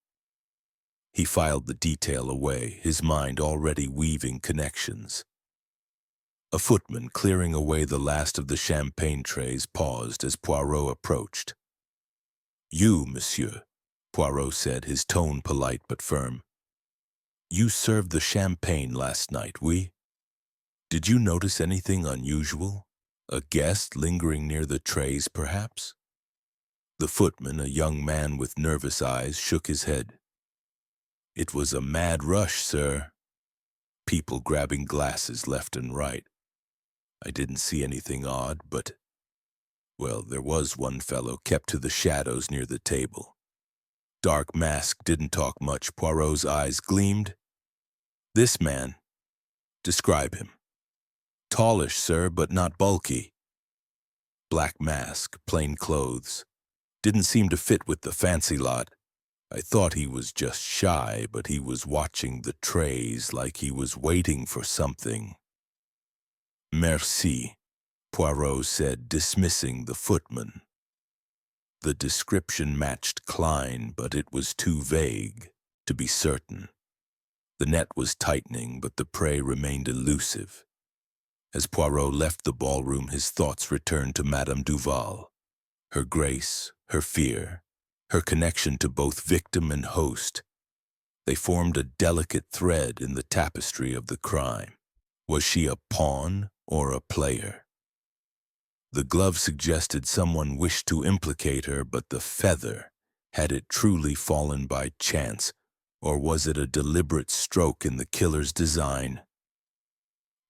He filed the detail away, his mind already weaving connections. A footman, clearing away the last of the champagne trays, paused as Poirot approached. "You, monsieur," Poirot said, his tone polite but firm. "You served the champagne last night, oui? Did you notice anything unusual? A guest lingering near the trays, perhaps?" The footman, a young man with nervous eyes, shook his head. "It was a mad rush, sir. People grabbing glasses left and right. I didn't see anything odd, but, well, there was one fellow kept to the shadows near the table. Dark mask, didn't talk much." Poirot's eyes gleamed. "This man, describe him." "Tallish, sir, but not bulky. Black mask, plain clothes. Didn't seem to fit with the fancy lot. I thought he was just shy, but he was watching the trays like he was waiting for something." "Merci," Poirot said, dismissing the footman. The description matched Klein, but it was too vague to be certain. The net was tightening, but the prey remained elusive. As Poirot left the ballroom, his thoughts returned to Madame Duval. Her grace, her fear, her connection to both victim and host. They formed a delicate thread in the tapestry of the crime. Was she a pawn or a player? The glove suggested someone wished to implicate her, but the feather, had it truly fallen by chance, or was it a deliberate stroke in the killer's design?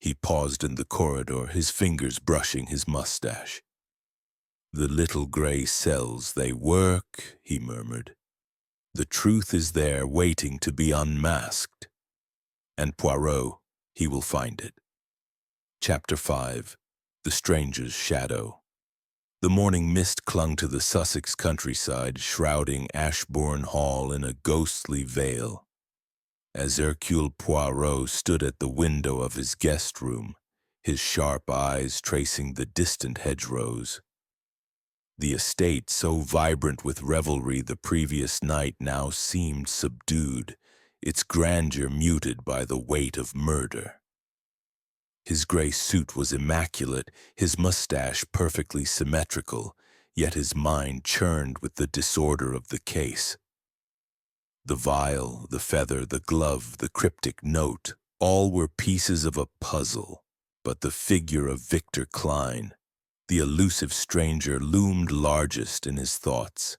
He paused in the corridor, his fingers brushing his mustache. "The little gray cells, they work," he murmured. "The truth is there, waiting to be unmasked. And Poirot, he will find it." Chapter 5. The Stranger's Shadow. The morning mist clung to the Sussex countryside, shrouding Ashbourne Hall in a ghostly veil. As Hercule Poirot stood at the window of his guest room, his sharp eyes tracing the distant hedgerows. The estate, so vibrant with revelry the previous night, now seemed subdued, its grandeur muted by the weight of murder. His gray suit was immaculate, his mustache perfectly symmetrical, yet his mind churned with the disorder of the case. The vial, the feather, the glove, the cryptic note, all were pieces of a puzzle, but the figure of Victor Klein, the elusive stranger, loomed largest in his thoughts.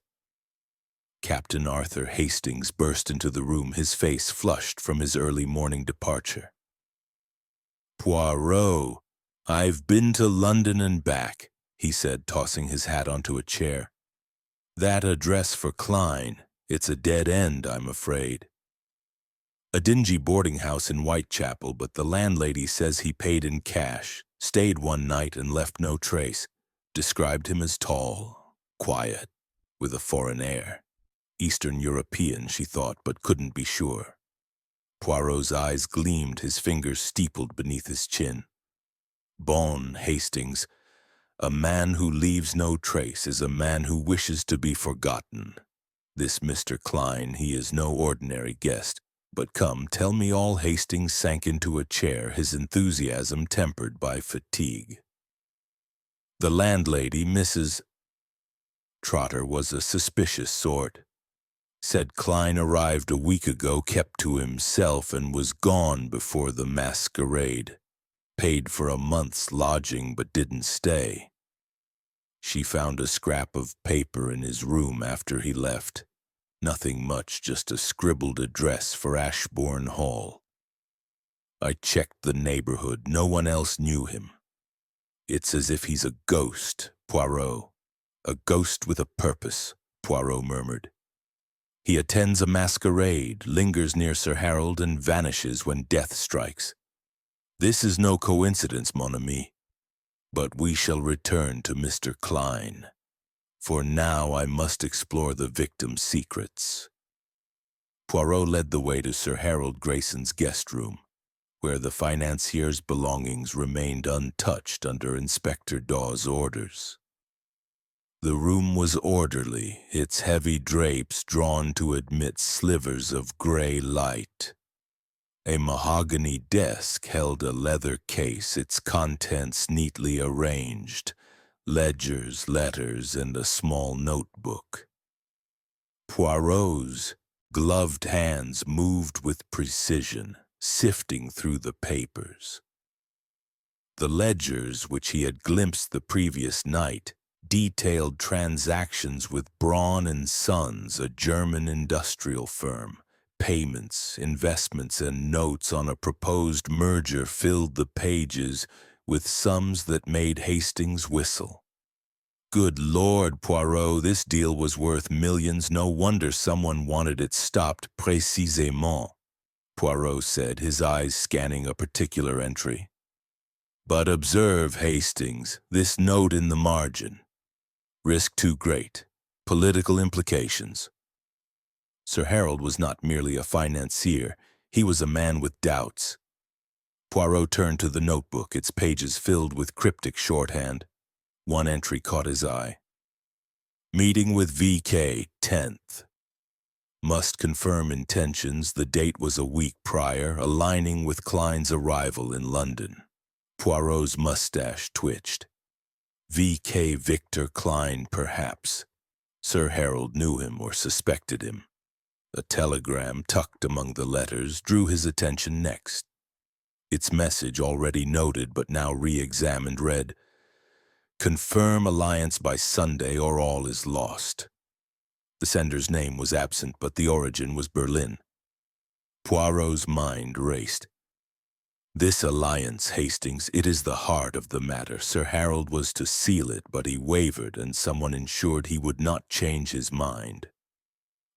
Captain Arthur Hastings burst into the room, his face flushed from his early morning departure. "Poirot, I've been to London and back," he said, tossing his hat onto a chair. "That address for Klein, it's a dead end, I'm afraid. A dingy boarding house in Whitechapel, but the landlady says he paid in cash, stayed one night and left no trace. Described him as tall, quiet, with a foreign air. Eastern European, she thought, but couldn't be sure." Poirot's eyes gleamed, his fingers steepled beneath his chin. "Bon, Hastings, a man who leaves no trace is a man who wishes to be forgotten. This Mr. Klein, he is no ordinary guest. But come, tell me all." Hastings sank into a chair, his enthusiasm tempered by fatigue. "The landlady, Mrs. globe-trotter was a suspicious sort. Said Klein arrived a week ago, kept to himself, and was gone before the masquerade. Paid for a month's lodging but didn't stay. She found a scrap of paper in his room after he left. Nothing much, just a scribbled address for Ashbourne Hall. I checked the neighborhood. No one else knew him. It's as if he's a ghost, Poirot. A ghost with a purpose, Poirot murmured. He attends a masquerade, lingers near Sir Harold, and vanishes when death strikes. This is no coincidence, mon ami. But we shall return to Mr. Klein. For now I must explore the victim's secrets. Poirot led the way to Sir Harold Grayson's guest room, where the financier's belongings remained untouched under Inspector Dawes' orders. The room was orderly, its heavy drapes drawn to admit slivers of gray light. A mahogany desk held a leather case, its contents neatly arranged, ledgers, letters, and a small notebook. Poirot's gloved hands moved with precision, sifting through the papers. The ledgers, which he had glimpsed the previous night, detailed transactions with Braun & Sons, a German industrial firm. Payments, investments, and notes on a proposed merger filled the pages with sums that made Hastings whistle. Good Lord, Poirot, this deal was worth millions. No wonder someone wanted it stopped précisément, Poirot said, his eyes scanning a particular entry. But observe, Hastings, this note in the margin. Risk too great. Political implications. Sir Harold was not merely a financier, he was a man with doubts. Poirot turned to the notebook, its pages filled with cryptic shorthand. One entry caught his eye. Meeting with VK, 10th. Must confirm intentions. The date was a week prior, aligning with Klein's arrival in London. Poirot's mustache twitched. VK Victor Klein, perhaps. Sir Harold knew him or suspected him. A telegram tucked among the letters drew his attention next. Its message, already noted but now re-examined, read, "Confirm alliance by Sunday or all is lost." The sender's name was absent, but the origin was Berlin. Poirot's mind raced. This alliance, Hastings, it is the heart of the matter. Sir Harold was to seal it, but he wavered, and someone ensured he would not change his mind.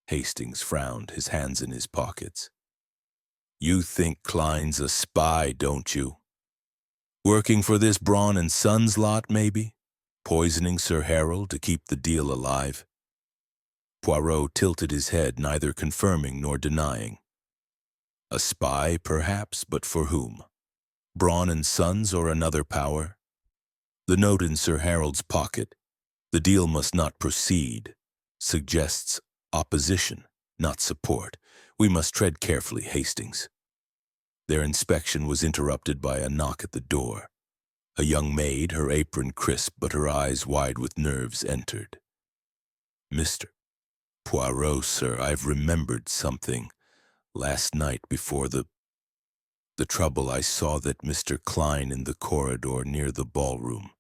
Hastings frowned, his hands in his pockets. You think Klein's a spy, don't you? Working for this Braun & Sons lot, maybe? Poisoning Sir Harold to keep the deal alive? Poirot tilted his head, neither confirming nor denying. A spy, perhaps, but for whom? Braun & Sons or another power? The note in Sir Harold's pocket, "The deal must not proceed," suggests opposition, not support. We must tread carefully, Hastings. Their inspection was interrupted by a knock at the door. A young maid, her apron crisp but her eyes wide with nerves, entered. Mr. Poirot, sir, I've remembered something. Last night before the trouble, I saw that Mr. Klein in the corridor near the ballroom.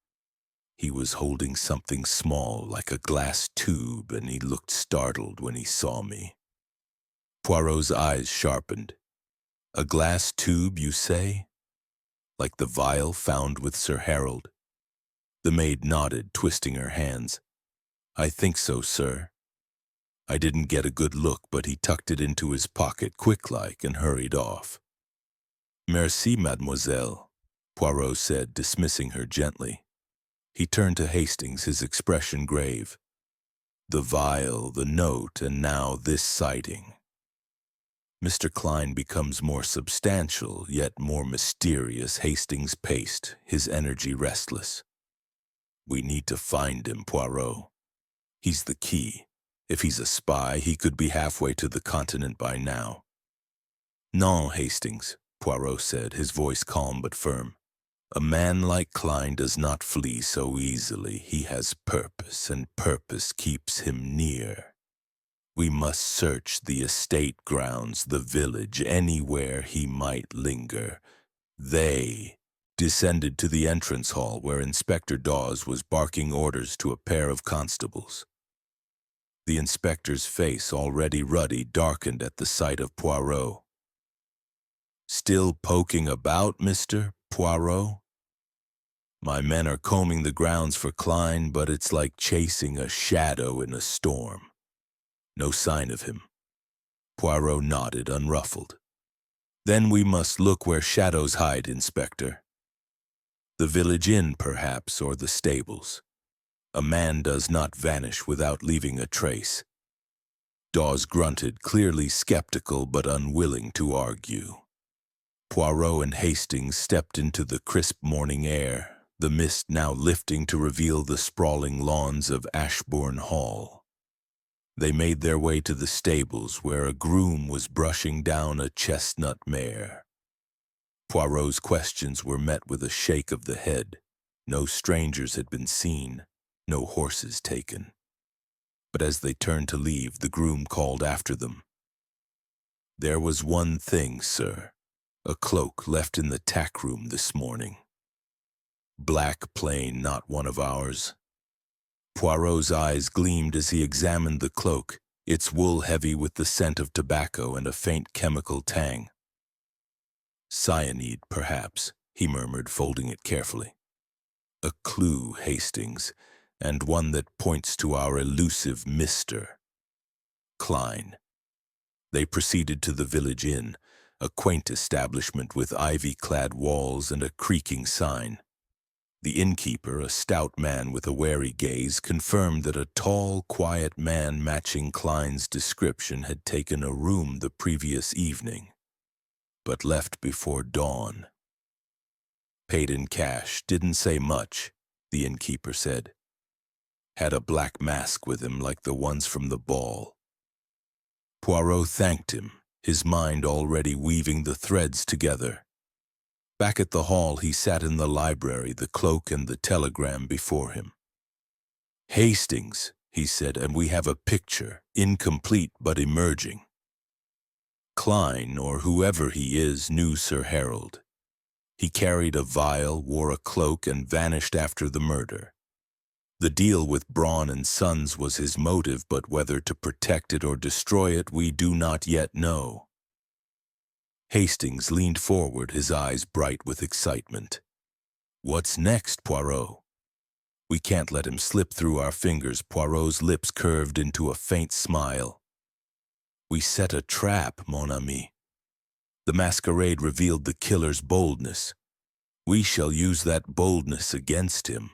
He was holding something small, like a glass tube, and he looked startled when he saw me. Poirot's eyes sharpened. A glass tube, you say? Like the vial found with Sir Harold? The maid nodded, twisting her hands. I think so, sir. I didn't get a good look, but he tucked it into his pocket quick-like and hurried off. Merci, mademoiselle, Poirot said, dismissing her gently. He turned to Hastings, his expression grave. The vial, the note, and now this sighting. Mr. Klein becomes more substantial, yet more mysterious. Hastings paced, his energy restless. We need to find him, Poirot. He's the key. If he's a spy, he could be halfway to the continent by now. Non, Hastings, Poirot said, his voice calm but firm. A man like Klein does not flee so easily. He has purpose, and purpose keeps him near. We must search the estate grounds, the village, anywhere he might linger. They descended to the entrance hall where Inspector Dawes was barking orders to a pair of constables. The inspector's face, already ruddy, darkened at the sight of Poirot. "Still poking about, Mr. Poirot?" "My men are combing the grounds for Klein, but it's like chasing a shadow in a storm. No sign of him." Poirot nodded, unruffled. "Then we must look where shadows hide, Inspector. The village inn, perhaps, or the stables. A man does not vanish without leaving a trace." Dawes grunted, clearly skeptical but unwilling to argue. Poirot and Hastings stepped into the crisp morning air, the mist now lifting to reveal the sprawling lawns of Ashbourne Hall. They made their way to the stables, where a groom was brushing down a chestnut mare. Poirot's questions were met with a shake of the head. No strangers had been seen, no horses taken. But as they turned to leave, the groom called after them. "There was one thing, sir. A cloak left in the tack room this morning. Black plain, not one of ours." Poirot's eyes gleamed as he examined the cloak, its wool heavy with the scent of tobacco and a faint chemical tang. "Cyanide, perhaps," he murmured, folding it carefully. "A clue, Hastings, and one that points to our elusive Mr. Klein." They proceeded to the village inn, a quaint establishment with ivy-clad walls and a creaking sign. The innkeeper, a stout man with a wary gaze, confirmed that a tall, quiet man matching Klein's description had taken a room the previous evening, but left before dawn. "Paid in cash, didn't say much," the innkeeper said. "Had a black mask with him like the ones from the ball." Poirot thanked him, his mind already weaving the threads together. Back at the hall, he sat in the library, the cloak and the telegram before him. "Hastings," he said, "and we have a picture, incomplete but emerging. Klein, or whoever he is, knew Sir Harold. He carried a vial, wore a cloak, and vanished after the murder. The deal with Braun and Sons was his motive, but whether to protect it or destroy it, we do not yet know." Hastings leaned forward, his eyes bright with excitement. "What's next, Poirot?" "We can't let him slip through our fingers." Poirot's lips curved into a faint smile. "We set a trap, mon ami. The masquerade revealed the killer's boldness. We shall use that boldness against him.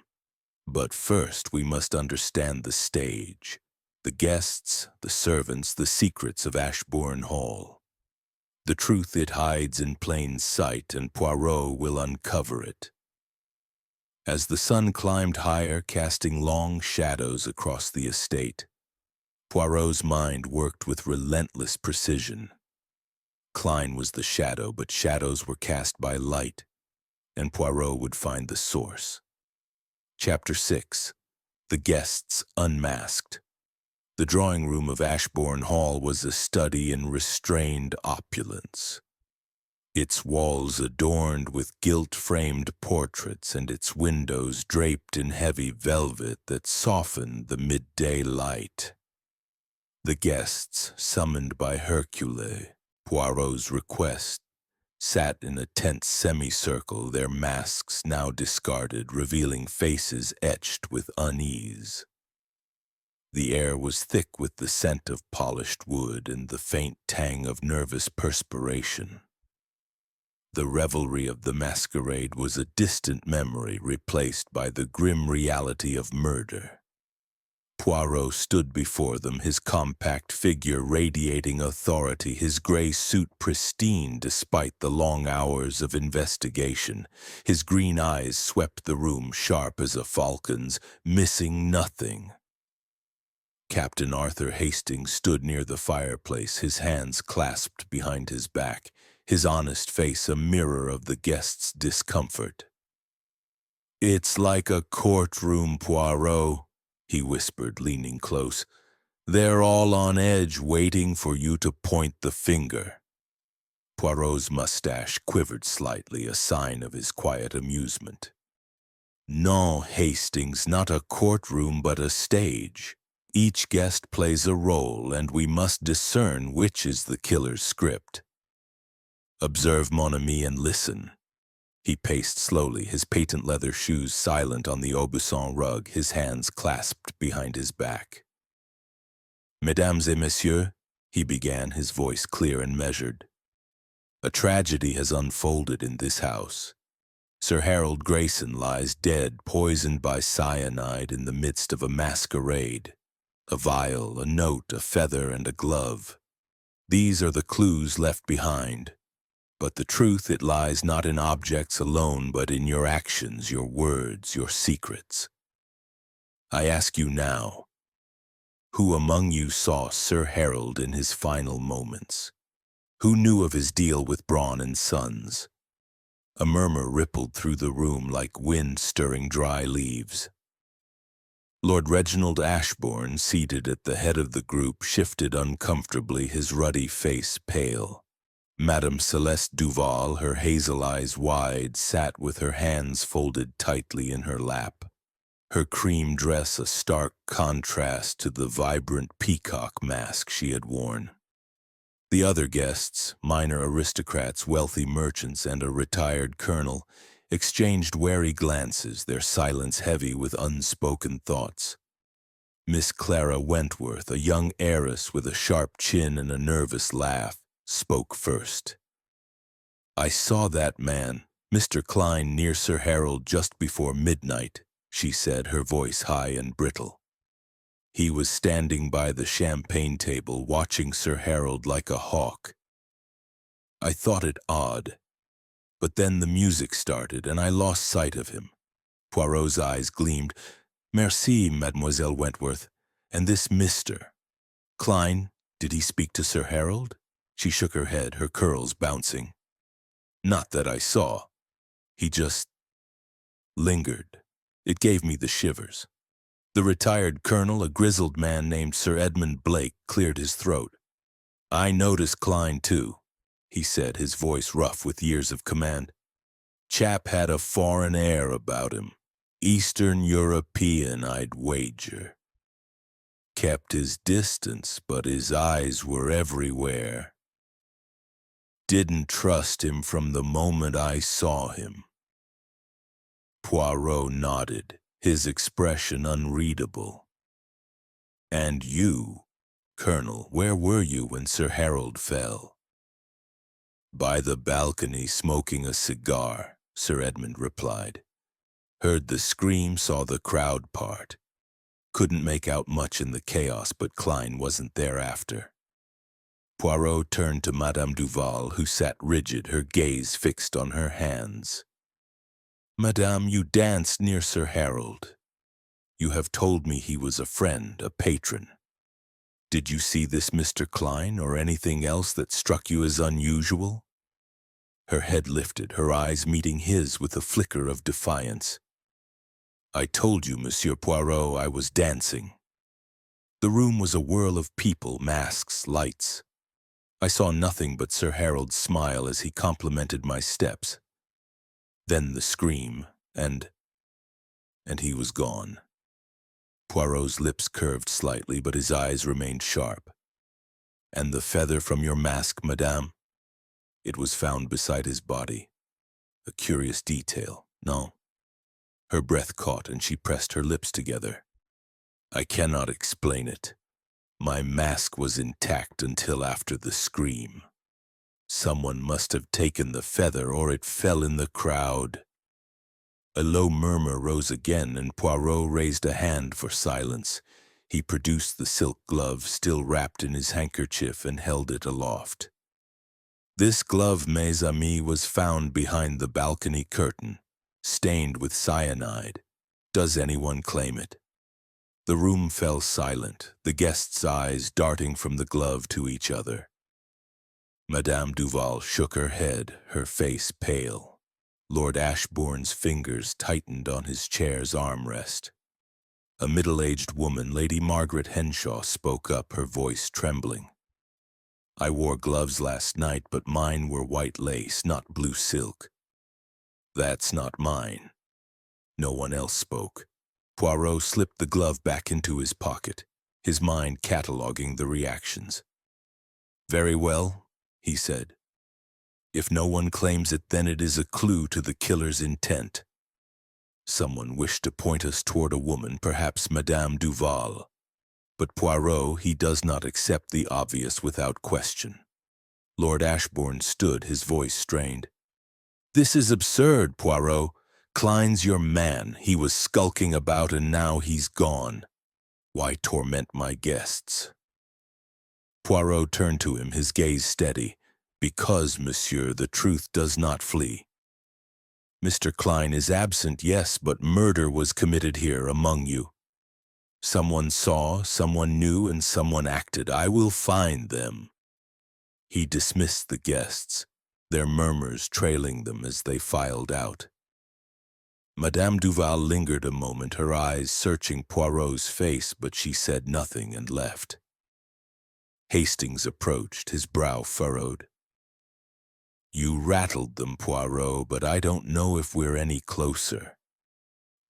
But first we must understand the stage, the guests, the servants, the secrets of Ashbourne Hall. The truth it hides in plain sight, and Poirot will uncover it." As the sun climbed higher, casting long shadows across the estate, Poirot's mind worked with relentless precision. Klein was the shadow, but shadows were cast by light, and Poirot would find the source. Chapter 6. The Guests Unmasked. The drawing room of Ashbourne Hall was a study in restrained opulence. Its walls adorned with gilt-framed portraits and its windows draped in heavy velvet that softened the midday light. The guests, summoned by Hercule, Poirot's request, sat in a tense semicircle, their masks now discarded, revealing faces etched with unease. The air was thick with the scent of polished wood and the faint tang of nervous perspiration. The revelry of the masquerade was a distant memory replaced by the grim reality of murder. Poirot stood before them, his compact figure radiating authority, his gray suit pristine despite the long hours of investigation. His green eyes swept the room sharp as a falcon's, missing nothing. Captain Arthur Hastings stood near the fireplace, his hands clasped behind his back, his honest face a mirror of the guests' discomfort. It's like a courtroom, Poirot, he whispered, leaning close. They're all on edge, waiting for you to point the finger. Poirot's mustache quivered slightly, a sign of his quiet amusement. No, Hastings, not a courtroom, but a stage. Each guest plays a role, and we must discern which is the killer's script. Observe, mon ami, and listen. He paced slowly, his patent leather shoes silent on the Aubusson rug, his hands clasped behind his back. Mesdames et messieurs, he began, his voice clear and measured. A tragedy has unfolded in this house. Sir Harold Grayson lies dead, poisoned by cyanide in the midst of a masquerade. A vial, a note, a feather, and a glove. These are the clues left behind. But the truth, it lies not in objects alone, but in your actions, your words, your secrets. I ask you now, who among you saw Sir Harold in his final moments? Who knew of his deal with Braun and Sons? A murmur rippled through the room like wind stirring dry leaves. Lord Reginald Ashbourne, seated at the head of the group, shifted uncomfortably, his ruddy face pale. Madame Celeste Duval, her hazel eyes wide, sat with her hands folded tightly in her lap, her cream dress a stark contrast to the vibrant peacock mask she had worn. The other guests, minor aristocrats, wealthy merchants, and a retired colonel, exchanged wary glances, their silence heavy with unspoken thoughts. Miss Clara Wentworth, a young heiress with a sharp chin and a nervous laugh, spoke first. I saw that man, Mr. Klein, near Sir Harold just before midnight, she said, her voice high and brittle. He was standing by the champagne table, watching Sir Harold like a hawk. I thought it odd, but then the music started and I lost sight of him. Poirot's eyes gleamed. Merci, Mademoiselle Wentworth. And this Mr. Klein, did he speak to Sir Harold? She shook her head, her curls bouncing. Not that I saw. He just lingered. It gave me the shivers. The retired colonel, a grizzled man named Sir Edmund Blake, cleared his throat. I noticed Klein, too, he said, his voice rough with years of command. Chap had a foreign air about him. Eastern European, I'd wager. Kept his distance, but his eyes were everywhere. Didn't trust him from the moment I saw him. Poirot nodded, his expression unreadable. And you, Colonel, where were you when Sir Harold fell? By the balcony smoking a cigar, Sir Edmund replied. Heard the scream, saw the crowd part. Couldn't make out much in the chaos, but Klein wasn't there after. Poirot turned to Madame Duval, who sat rigid, her gaze fixed on her hands. Madame, you danced near Sir Harold. You have told me he was a friend, a patron. Did you see this Mr. Klein, or anything else that struck you as unusual? Her head lifted, her eyes meeting his with a flicker of defiance. I told you, Monsieur Poirot, I was dancing. The room was a whirl of people, masks, lights. I saw nothing but Sir Harold's smile as he complimented my steps. Then the scream, and he was gone. Poirot's lips curved slightly, but his eyes remained sharp. And the feather from your mask, madame? It was found beside his body. A curious detail, no? Her breath caught and she pressed her lips together. I cannot explain it. My mask was intact until after the scream. Someone must have taken the feather or it fell in the crowd. A low murmur rose again and Poirot raised a hand for silence. He produced the silk glove still wrapped in his handkerchief and held it aloft. This glove, mes amis, was found behind the balcony curtain, stained with cyanide. Does anyone claim it? The room fell silent, the guests' eyes darting from the glove to each other. Madame Duval shook her head, her face pale. Lord Ashbourne's fingers tightened on his chair's armrest. A middle-aged woman, Lady Margaret Henshaw, spoke up, her voice trembling. "I wore gloves last night, but mine were white lace, not blue silk." "That's not mine." No one else spoke. Poirot slipped the glove back into his pocket, his mind cataloging the reactions. "Very well," he said. "If no one claims it, then it is a clue to the killer's intent. Someone wished to point us toward a woman, perhaps Madame Duval. But Poirot, he does not accept the obvious without question." Lord Ashbourne stood, his voice strained. "This is absurd, Poirot. Klein's your man. He was skulking about and now he's gone. Why torment my guests?" Poirot turned to him, his gaze steady. "Because, monsieur, the truth does not flee. Mr. Klein is absent, yes, but murder was committed here among you. Someone saw, someone knew, and someone acted. I will find them." He dismissed the guests, their murmurs trailing them as they filed out. Madame Duval lingered a moment, her eyes searching Poirot's face, but she said nothing and left. Hastings approached, his brow furrowed. "You rattled them, Poirot, but I don't know if we're any closer.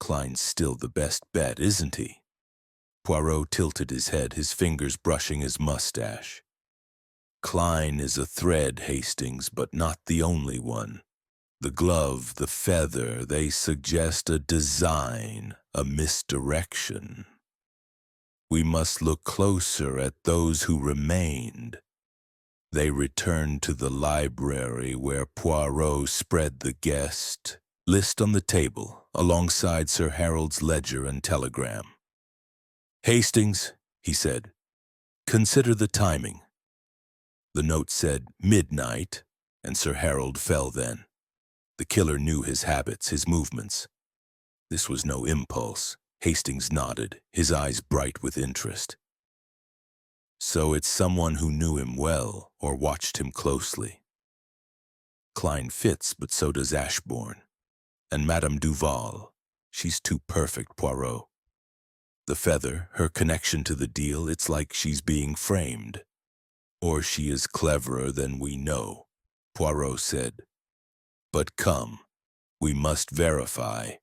Klein's still the best bet, isn't he?" Poirot tilted his head, his fingers brushing his mustache. "Klein is a thread, Hastings, but not the only one. The glove, the feather, they suggest a design, a misdirection. We must look closer at those who remained." They returned to the library where Poirot spread the guest list on the table alongside Sir Harold's ledger and telegram. "Hastings," he said, "consider the timing." The note said midnight, and Sir Harold fell then. The killer knew his habits, his movements. This was no impulse. Hastings nodded, his eyes bright with interest. "So it's someone who knew him well or watched him closely. Klein fits, but so does Ashbourne. And Madame Duval, she's too perfect, Poirot. The feather, her connection to the deal, it's like she's being framed. Or she is cleverer than we know," Poirot said. "But come, we must verify.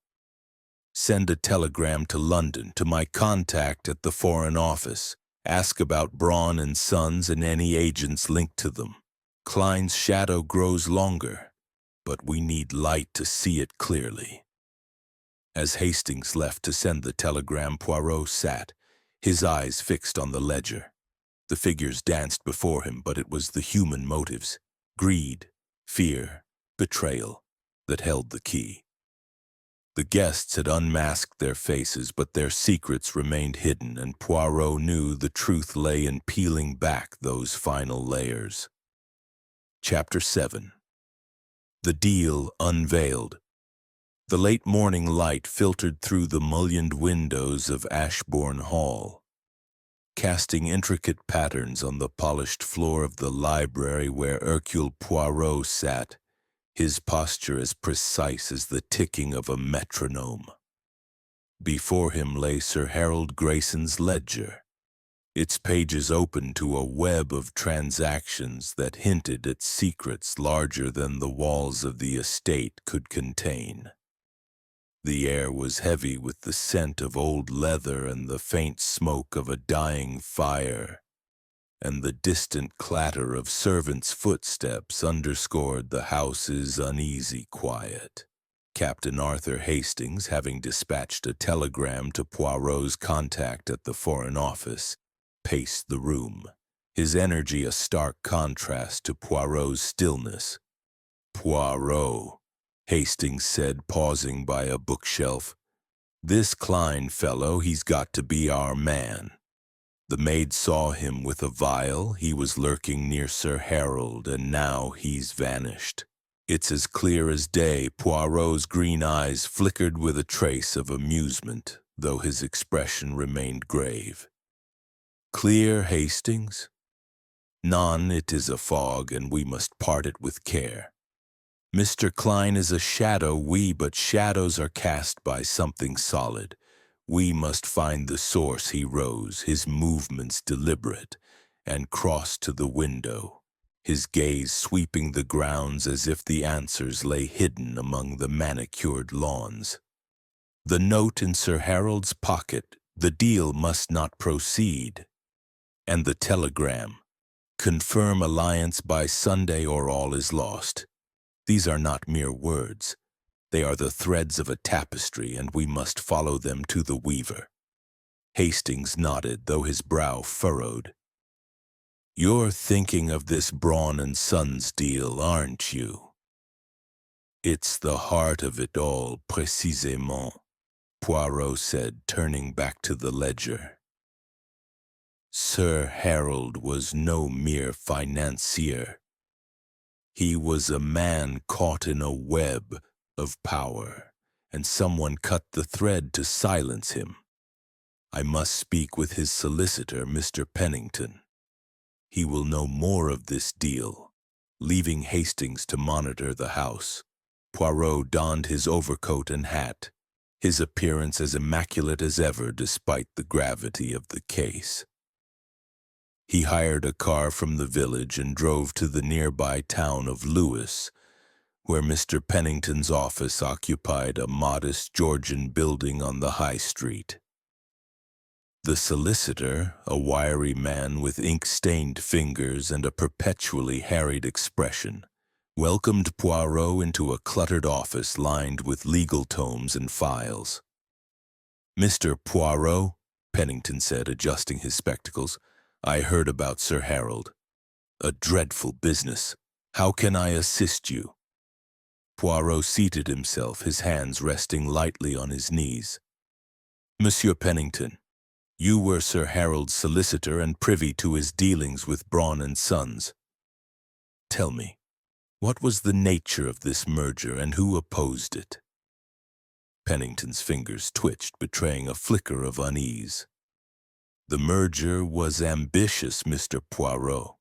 Send a telegram to London, to my contact at the Foreign Office. Ask about Braun and Sons and any agents linked to them. Klein's shadow grows longer, but we need light to see it clearly." As Hastings left to send the telegram, Poirot sat, his eyes fixed on the ledger. The figures danced before him, but it was the human motives, greed, fear, betrayal, that held the key. The guests had unmasked their faces, but their secrets remained hidden, and Poirot knew the truth lay in peeling back those final layers. Chapter 7. The Deal Unveiled. The late morning light filtered through the mullioned windows of Ashbourne Hall, casting intricate patterns on the polished floor of the library where Hercule Poirot sat, his posture as precise as the ticking of a metronome. Before him lay Sir Harold Grayson's ledger, its pages open to a web of transactions that hinted at secrets larger than the walls of the estate could contain. The air was heavy with the scent of old leather and the faint smoke of a dying fire, and the distant clatter of servants' footsteps underscored the house's uneasy quiet. Captain Arthur Hastings, having dispatched a telegram to Poirot's contact at the Foreign Office, paced the room, his energy a stark contrast to Poirot's stillness. "Poirot," Hastings said, pausing by a bookshelf. "This Klein fellow, he's got to be our man. The maid saw him with a vial, he was lurking near Sir Harold, and now he's vanished. It's as clear as day." Poirot's green eyes flickered with a trace of amusement, though his expression remained grave. "Clear, Hastings? None, it is a fog, and we must part it with care. Mr. Klein is a shadow, but shadows are cast by something solid. We must find the source he rose, his movements deliberate, and cross to the window, his gaze sweeping the grounds as if the answers lay hidden among the manicured lawns. The note in Sir Harold's pocket, the deal must not proceed. And the telegram, confirm alliance by Sunday or all is lost. These are not mere words. They are the threads of a tapestry, and we must follow them to the weaver. Hastings nodded, though his brow furrowed. You're thinking of this Braun and Sons deal, aren't you? It's the heart of it all, précisément, Poirot said, turning back to the ledger. Sir Harold was no mere financier. He was a man caught in a web of power, and someone cut the thread to silence him. I must speak with his solicitor, Mr. Pennington. He will know more of this deal. Leaving Hastings to monitor the house, Poirot donned his overcoat and hat, his appearance as immaculate as ever despite the gravity of the case. He hired a car from the village and drove to the nearby town of Lewis, where Mr. Pennington's office occupied a modest Georgian building on the high street. The solicitor, a wiry man with ink-stained fingers and a perpetually harried expression, welcomed Poirot into a cluttered office lined with legal tomes and files. "Mr. Poirot," Pennington said, adjusting his spectacles, "I heard about Sir Harold. A dreadful business. How can I assist you?" Poirot seated himself, his hands resting lightly on his knees. "Monsieur Pennington, you were Sir Harold's solicitor and privy to his dealings with Braun and Sons. Tell me, what was the nature of this merger and who opposed it?" Pennington's fingers twitched, betraying a flicker of unease. "The merger was ambitious, Mr. Poirot.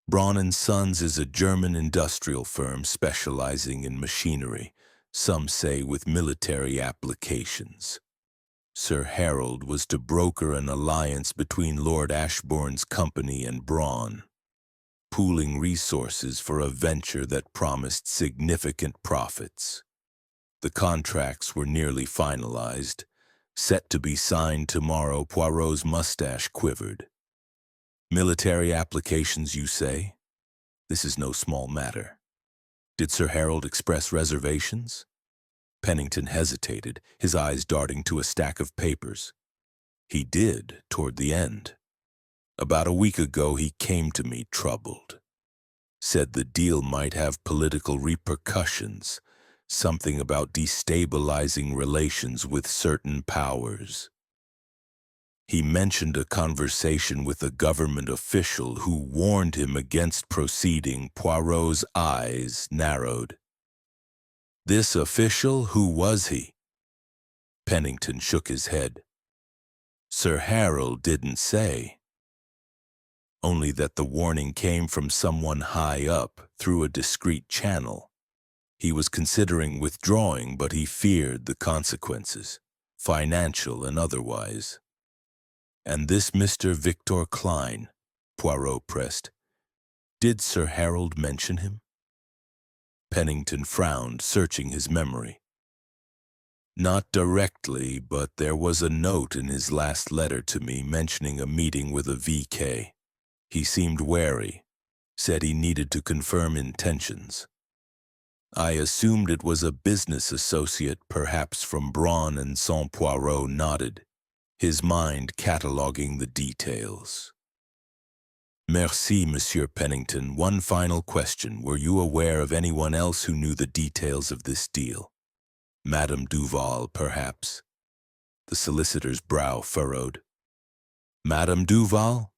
Braun and Sons is a German industrial firm specializing in machinery, some say with military applications. Sir Harold was to broker an alliance between Lord Ashbourne's company and Braun, pooling resources for a venture that promised significant profits. The contracts were nearly finalized, set to be signed tomorrow." Poirot's mustache quivered. "Military applications, you say? This is no small matter. Did Sir Harold express reservations?" Pennington hesitated, his eyes darting to a stack of papers. "He did, toward the end. About a week ago he came to me troubled. Said the deal might have political repercussions, something about destabilizing relations with certain powers. He mentioned a conversation with a government official who warned him against proceeding." Poirot's eyes narrowed. "This official, who was he?" Pennington shook his head. "Sir Harold didn't say. Only that the warning came from someone high up, through a discreet channel. He was considering withdrawing, but he feared the consequences, financial and otherwise." "And this Mr. Victor Klein," Poirot pressed, "did Sir Harold mention him?" Pennington frowned, searching his memory. "Not directly, but there was a note in his last letter to me mentioning a meeting with a VK. He seemed wary, said he needed to confirm intentions. I assumed it was a business associate, perhaps from Braun and Sons." Poirot nodded, his mind cataloging the details. "Merci, Monsieur Pennington. One final question. Were you aware of anyone else who knew the details of this deal? Madame Duval, perhaps?" The solicitor's brow furrowed. "Madame Duval?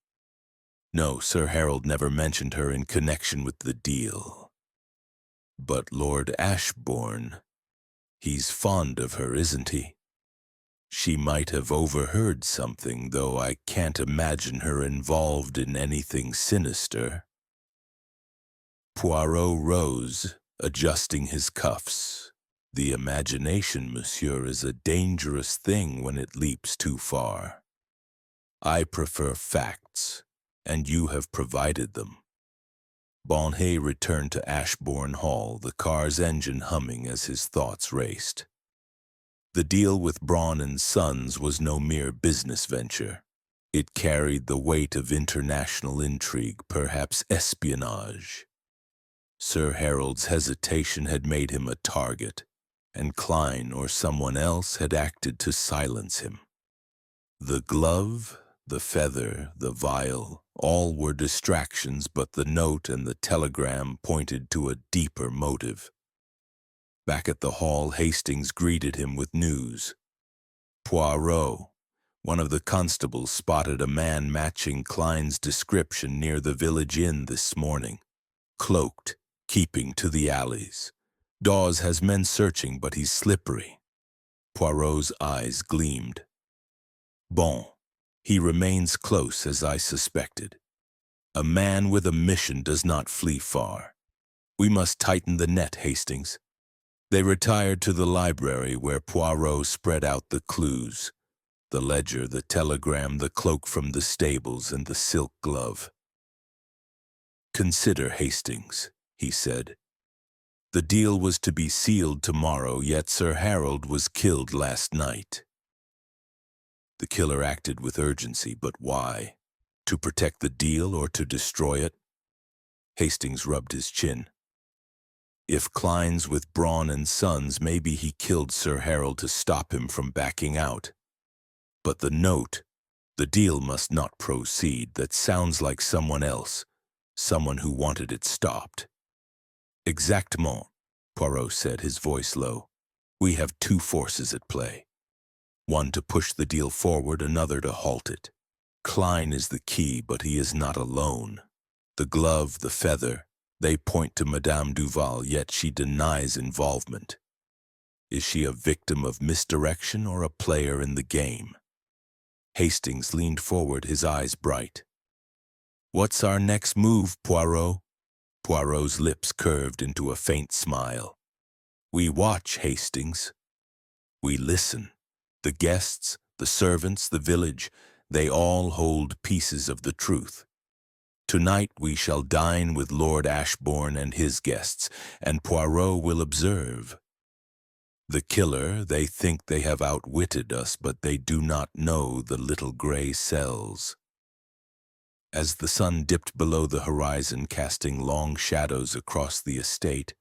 No, Sir Harold never mentioned her in connection with the deal. But Lord Ashbourne, he's fond of her, isn't he? She might have overheard something, though I can't imagine her involved in anything sinister." Poirot rose, adjusting his cuffs. The imagination, monsieur, is a dangerous thing when it leaps too far. I prefer facts, and you have provided them. Bonnet returned to Ashbourne Hall, the car's engine humming as his thoughts raced. The deal with Braun and Sons was no mere business venture. It carried the weight of international intrigue, perhaps espionage. Sir Harold's hesitation had made him a target, and Klein or someone else had acted to silence him. The glove, the feather, the vial, all were distractions, but the note and the telegram pointed to a deeper motive. Back at the hall, Hastings greeted him with news. Poirot, one of the constables, spotted a man matching Klein's description near the village inn this morning, cloaked, keeping to the alleys. Dawes has men searching, but he's slippery. Poirot's eyes gleamed. Bon, he remains close as I suspected. A man with a mission does not flee far. We must tighten the net, Hastings. They retired to the library where Poirot spread out the clues. The ledger, the telegram, the cloak from the stables, and the silk glove. Consider, Hastings, he said. The deal was to be sealed tomorrow, yet Sir Harold was killed last night. The killer acted with urgency, but why? To protect the deal or to destroy it? Hastings rubbed his chin. If Klein's with Braun and Sons, maybe he killed Sir Harold to stop him from backing out. But the note, the deal must not proceed. That sounds like someone else, someone who wanted it stopped. Exactement, Poirot said, his voice low. We have two forces at play. One to push the deal forward, another to halt it. Klein is the key, but he is not alone. The glove, the feather, they point to Madame Duval, yet she denies involvement. Is she a victim of misdirection or a player in the game? Hastings leaned forward, his eyes bright. What's our next move, Poirot? Poirot's lips curved into a faint smile. We watch, Hastings. We listen. The guests, the servants, the village, they all hold pieces of the truth. Tonight we shall dine with Lord Ashbourne and his guests, and Poirot will observe. The killer, they think they have outwitted us, but they do not know the little gray cells. As the sun dipped below the horizon, casting long shadows across the estate,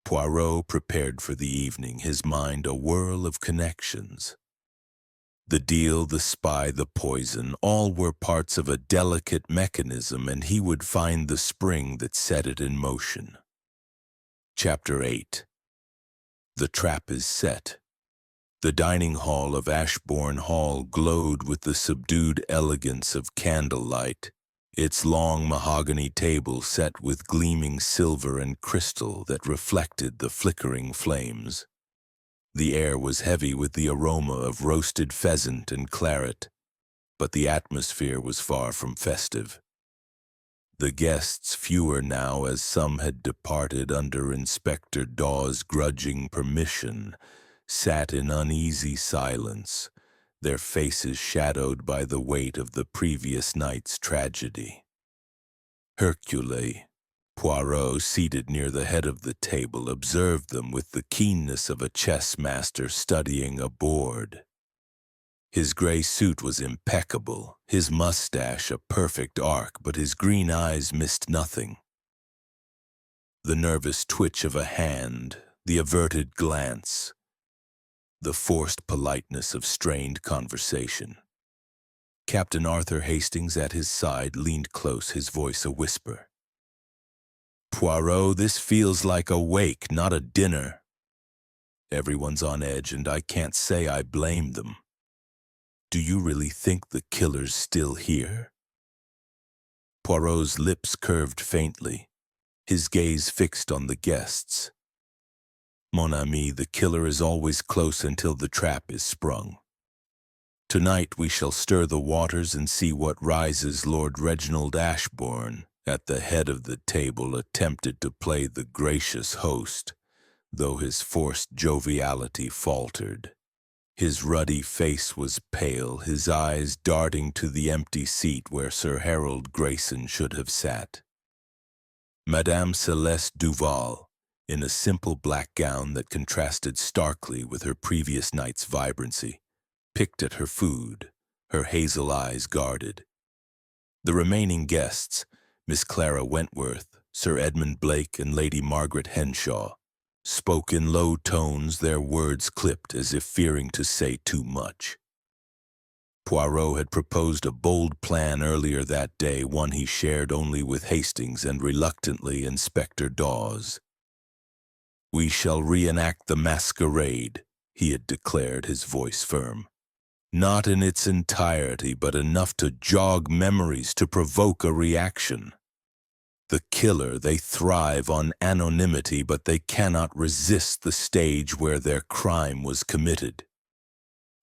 Poirot prepared for the evening, his mind a whirl of connections. The deal, the spy, the poison, all were parts of a delicate mechanism, and he would find the spring that set it in motion. Chapter 8. The trap is set. The dining hall of Ashbourne Hall glowed with the subdued elegance of candlelight, its long mahogany table set with gleaming silver and crystal that reflected the flickering flames. The air was heavy with the aroma of roasted pheasant and claret, but the atmosphere was far from festive. The guests, fewer now as some had departed under Inspector Dawes' grudging permission, sat in uneasy silence, their faces shadowed by the weight of the previous night's tragedy. Hercule Poirot, seated near the head of the table, observed them with the keenness of a chess master studying a board. His gray suit was impeccable, his mustache a perfect arc, but his green eyes missed nothing. The nervous twitch of a hand, the averted glance, the forced politeness of strained conversation. Captain Arthur Hastings at his side leaned close, his voice a whisper. Poirot, this feels like a wake, not a dinner. Everyone's on edge, and I can't say I blame them. Do you really think the killer's still here? Poirot's lips curved faintly, his gaze fixed on the guests. Mon ami, the killer is always close until the trap is sprung. Tonight we shall stir the waters and see what rises Lord Reginald Ashbourne, at the head of the table, attempted to play the gracious host, though his forced joviality faltered. His ruddy face was pale, his eyes darting to the empty seat where Sir Harold Grayson should have sat. Madame Celeste Duval, in a simple black gown that contrasted starkly with her previous night's vibrancy, picked at her food, her hazel eyes guarded. The remaining guests, Miss Clara Wentworth, Sir Edmund Blake, and Lady Margaret Henshaw, spoke in low tones, their words clipped as if fearing to say too much. Poirot had proposed a bold plan earlier that day, one he shared only with Hastings and reluctantly Inspector Dawes. "We shall reenact the masquerade," he had declared, his voice firm. "Not in its entirety, but enough to jog memories, to provoke a reaction. The killer, they thrive on anonymity, but they cannot resist the stage where their crime was committed."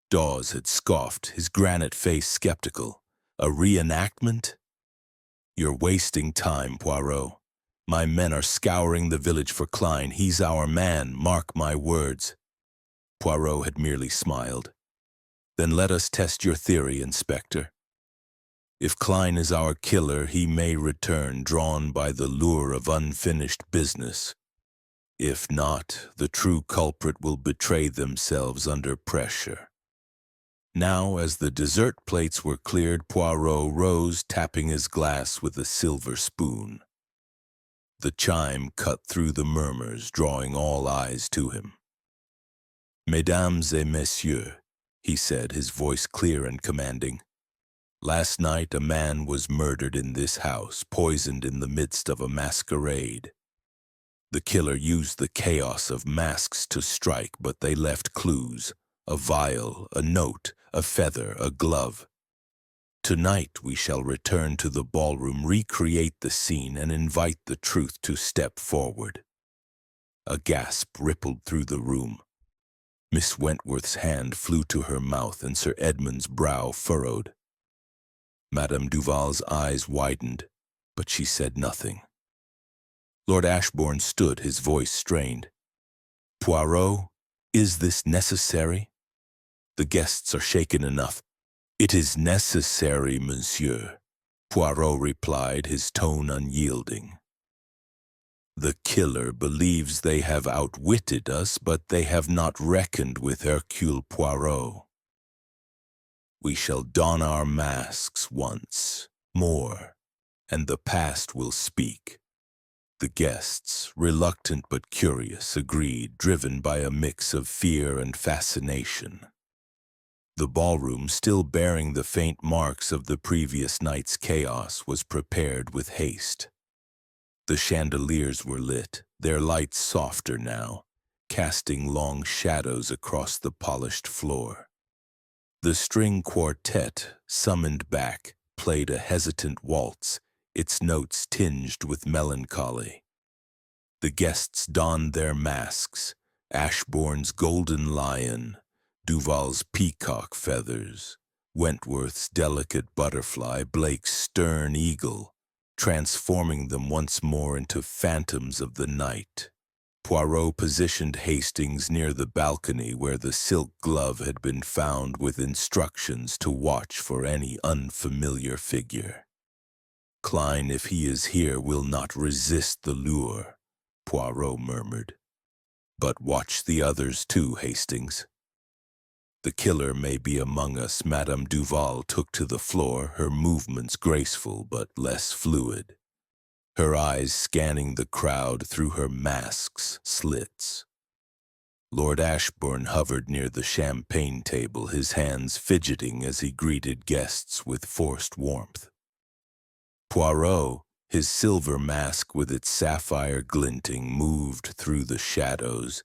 Dawes had scoffed, his granite face skeptical. "A reenactment? You're wasting time, Poirot. My men are scouring the village for Klein. He's our man, mark my words." Poirot had merely smiled. "Then let us test your theory, Inspector. If Klein is our killer, he may return, drawn by the lure of unfinished business. If not, the true culprit will betray themselves under pressure." Now, as the dessert plates were cleared, Poirot rose, tapping his glass with a silver spoon. The chime cut through the murmurs, drawing all eyes to him. "Mesdames et messieurs," he said, his voice clear and commanding, "last night a man was murdered in this house, poisoned in the midst of a masquerade. The killer used the chaos of masks to strike, but they left clues: a vial, a note, a feather, a glove. Tonight we shall return to the ballroom, recreate the scene, and invite the truth to step forward." A gasp rippled through the room. Miss Wentworth's hand flew to her mouth, and Sir Edmund's brow furrowed. Madame Duval's eyes widened, but she said nothing. Lord Ashbourne stood, his voice strained. "Poirot, is this necessary? The guests are shaken enough." "It is necessary, monsieur," Poirot replied, his tone unyielding. "The killer believes they have outwitted us, but they have not reckoned with Hercule Poirot. We shall don our masks once more, and the past will speak." The guests, reluctant but curious, agreed, driven by a mix of fear and fascination. The ballroom, still bearing the faint marks of the previous night's chaos, was prepared with haste. The chandeliers were lit, their lights softer now, casting long shadows across the polished floor. The string quartet, summoned back, played a hesitant waltz, its notes tinged with melancholy. The guests donned their masks: Ashbourne's golden lion, Duval's peacock feathers, Wentworth's delicate butterfly, Blake's stern eagle, transforming them once more into phantoms of the night. Poirot positioned Hastings near the balcony where the silk glove had been found, with instructions to watch for any unfamiliar figure. "Klein, if he is here, will not resist the lure," Poirot murmured. "But watch the others too, Hastings. The killer may be among us." Madame Duval took to the floor, her movements graceful but less fluid, her eyes scanning the crowd through her mask's slits. Lord Ashbourne hovered near the champagne table, his hands fidgeting as he greeted guests with forced warmth. Poirot, his silver mask with its sapphire glinting, moved through the shadows,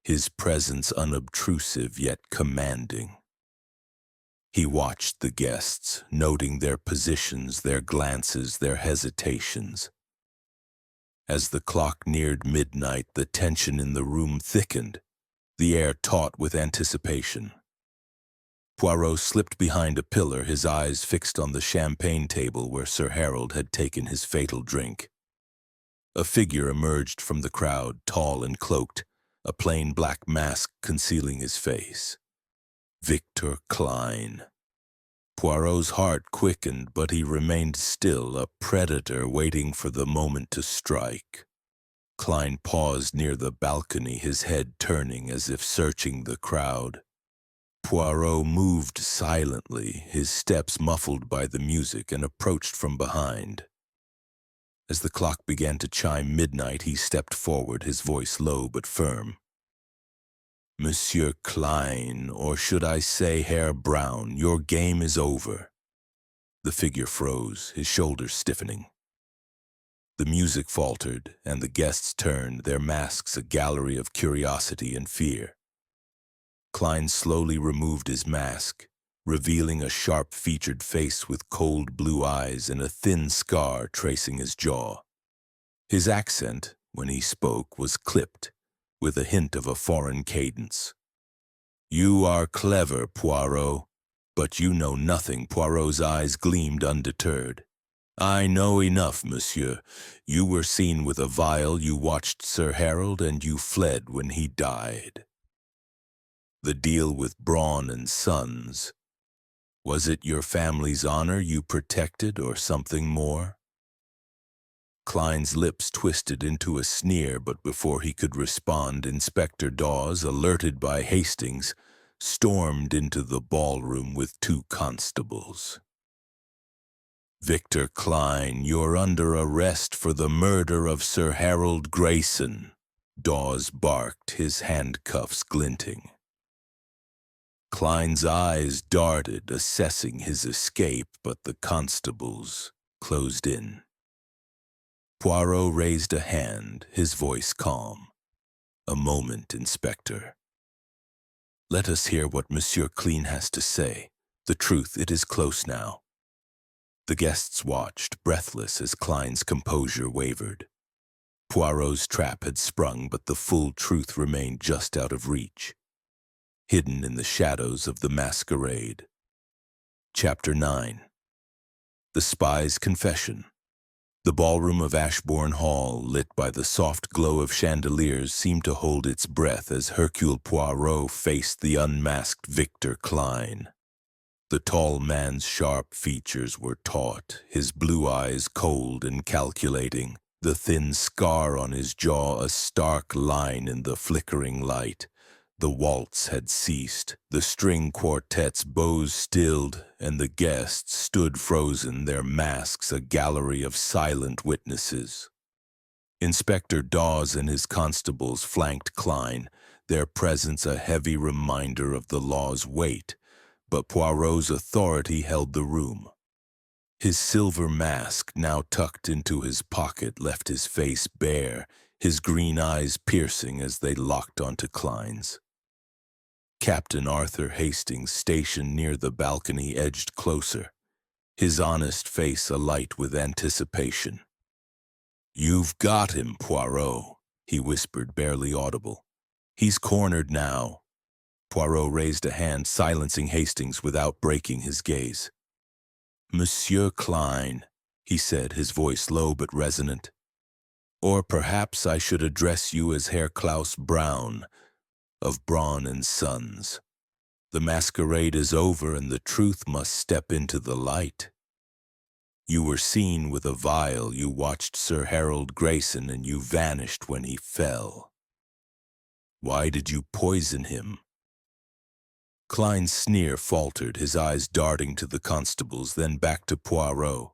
his presence unobtrusive yet commanding. He watched the guests, noting their positions, their glances, their hesitations. As the clock neared midnight, the tension in the room thickened, the air taut with anticipation. Poirot slipped behind a pillar, his eyes fixed on the champagne table where Sir Harold had taken his fatal drink. A figure emerged from the crowd, tall and cloaked, a plain black mask concealing his face. Victor Klein. Poirot's heart quickened, but he remained still, a predator waiting for the moment to strike. Klein paused near the balcony, his head turning as if searching the crowd. Poirot moved silently, his steps muffled by the music, and approached from behind. As the clock began to chime midnight, he stepped forward, his voice low but firm. "Monsieur Klein, or should I say Herr Brown, your game is over." The figure froze, his shoulders stiffening. The music faltered, and the guests turned, their masks a gallery of curiosity and fear. Klein slowly removed his mask, revealing a sharp-featured face with cold blue eyes and a thin scar tracing his jaw. His accent, when he spoke, was clipped, with a hint of a foreign cadence. "You are clever, Poirot, but you know nothing." Poirot's eyes gleamed undeterred. "I know enough, monsieur. You were seen with a vial, you watched Sir Harold, and you fled when he died. The deal with Braun and Sons, was it your family's honor you protected or something more?" Klein's lips twisted into a sneer, but before he could respond, Inspector Dawes, alerted by Hastings, stormed into the ballroom with 2 constables. "Victor Klein, you're under arrest for the murder of Sir Harold Grayson," Dawes barked, his handcuffs glinting. Klein's eyes darted, assessing his escape, but the constables closed in. Poirot raised a hand, his voice calm. "A moment, Inspector. Let us hear what Monsieur Klein has to say. The truth, it is close now." The guests watched, breathless, as Klein's composure wavered. Poirot's trap had sprung, but the full truth remained just out of reach, hidden in the shadows of the Masquerade. Chapter 9. The Spy's Confession. The ballroom of Ashbourne Hall, lit by the soft glow of chandeliers, seemed to hold its breath as Hercule Poirot faced the unmasked Victor Klein. The tall man's sharp features were taut, his blue eyes cold and calculating, the thin scar on his jaw a stark line in the flickering light. The waltz had ceased, the string quartet's bows stilled, and the guests stood frozen, their masks a gallery of silent witnesses. Inspector Dawes and his constables flanked Klein, their presence a heavy reminder of the law's weight, but Poirot's authority held the room. His silver mask, now tucked into his pocket, left his face bare, his green eyes piercing as they locked onto Klein's. Captain Arthur Hastings, stationed near the balcony, edged closer, his honest face alight with anticipation. "You've got him, Poirot," he whispered, barely audible. "He's cornered now." Poirot raised a hand, silencing Hastings without breaking his gaze. "Monsieur Klein," he said, his voice low but resonant. "Or perhaps I should address you as Herr Klaus Braun, of Braun and Sons. The masquerade is over and the truth must step into the light. You were seen with a vial, you watched Sir Harold Grayson, and you vanished when he fell. Why did you poison him?" Klein's sneer faltered, his eyes darting to the constables, then back to Poirot.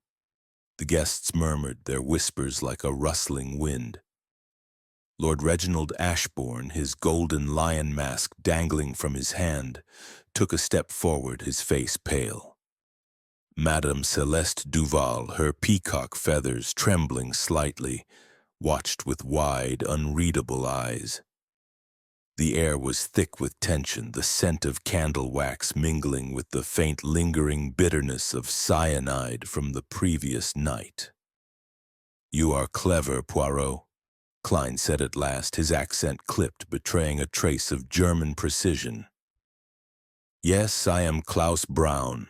The guests murmured, their whispers like a rustling wind. Lord Reginald Ashbourne, his golden lion mask dangling from his hand, took a step forward, his face pale. Madame Celeste Duval, her peacock feathers trembling slightly, watched with wide, unreadable eyes. The air was thick with tension, the scent of candle wax mingling with the faint lingering bitterness of cyanide from the previous night. "You are clever, Poirot," Klein said at last, his accent clipped, betraying a trace of German precision. Yes, I am Klaus Brown.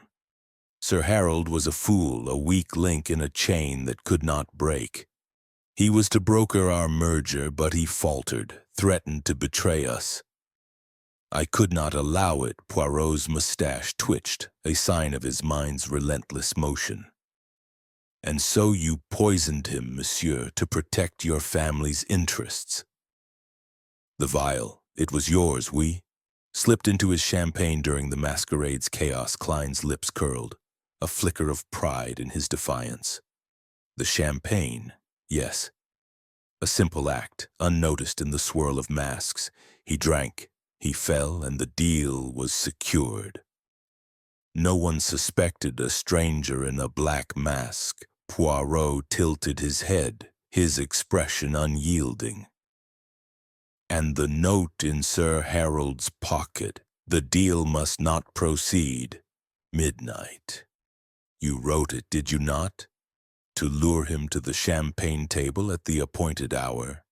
Sir Harold was a fool, a weak link in a chain that could not break. He was to broker our merger, but he faltered, threatened to betray us. I could not allow it. Poirot's mustache twitched, a sign of his mind's relentless motion. And so you poisoned him, monsieur, to protect your family's interests. The vial, it was yours, oui? Slipped into his champagne during the masquerade's chaos. Klein's lips curled, a flicker of pride in his defiance. The champagne, yes. A simple act, unnoticed in the swirl of masks. He drank, he fell, and the deal was secured. No one suspected a stranger in a black mask. Poirot tilted his head, his expression unyielding. And the note in Sir Harold's pocket. The deal must not proceed. Midnight. You wrote it, did you not? To lure him to the champagne table at the appointed hour.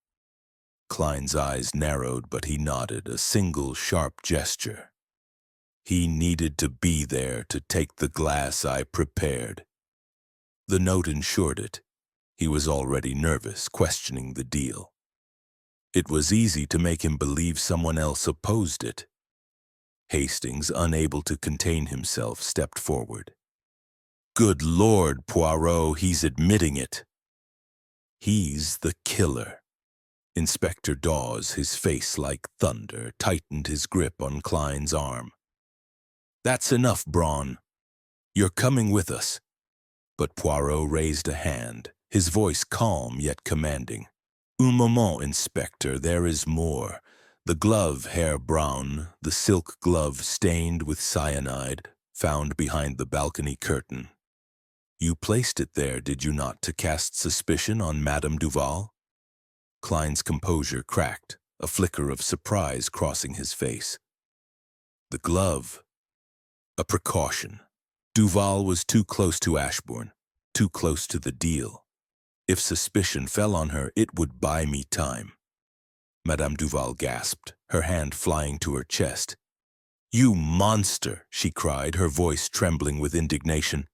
Klein's eyes narrowed, but he nodded, a single sharp gesture. He needed to be there to take the glass I prepared. The note ensured it. He was already nervous, questioning the deal. It was easy to make him believe someone else opposed it. Hastings, unable to contain himself, stepped forward. Good Lord, Poirot, he's admitting it. He's the killer. Inspector Dawes, his face like thunder, tightened his grip on Klein's arm. That's enough, Braun. You're coming with us. But Poirot raised a hand, his voice calm yet commanding. Un moment, Inspector, there is more. The glove, Herr Braun, the silk glove stained with cyanide, found behind the balcony curtain. You placed it there, did you not, to cast suspicion on Madame Duval? Klein's composure cracked, a flicker of surprise crossing his face. The glove. A precaution. Duval was too close to Ashbourne, too close to the deal. If suspicion fell on her, it would buy me time. Madame Duval gasped, her hand flying to her chest. You monster, she cried, her voice trembling with indignation.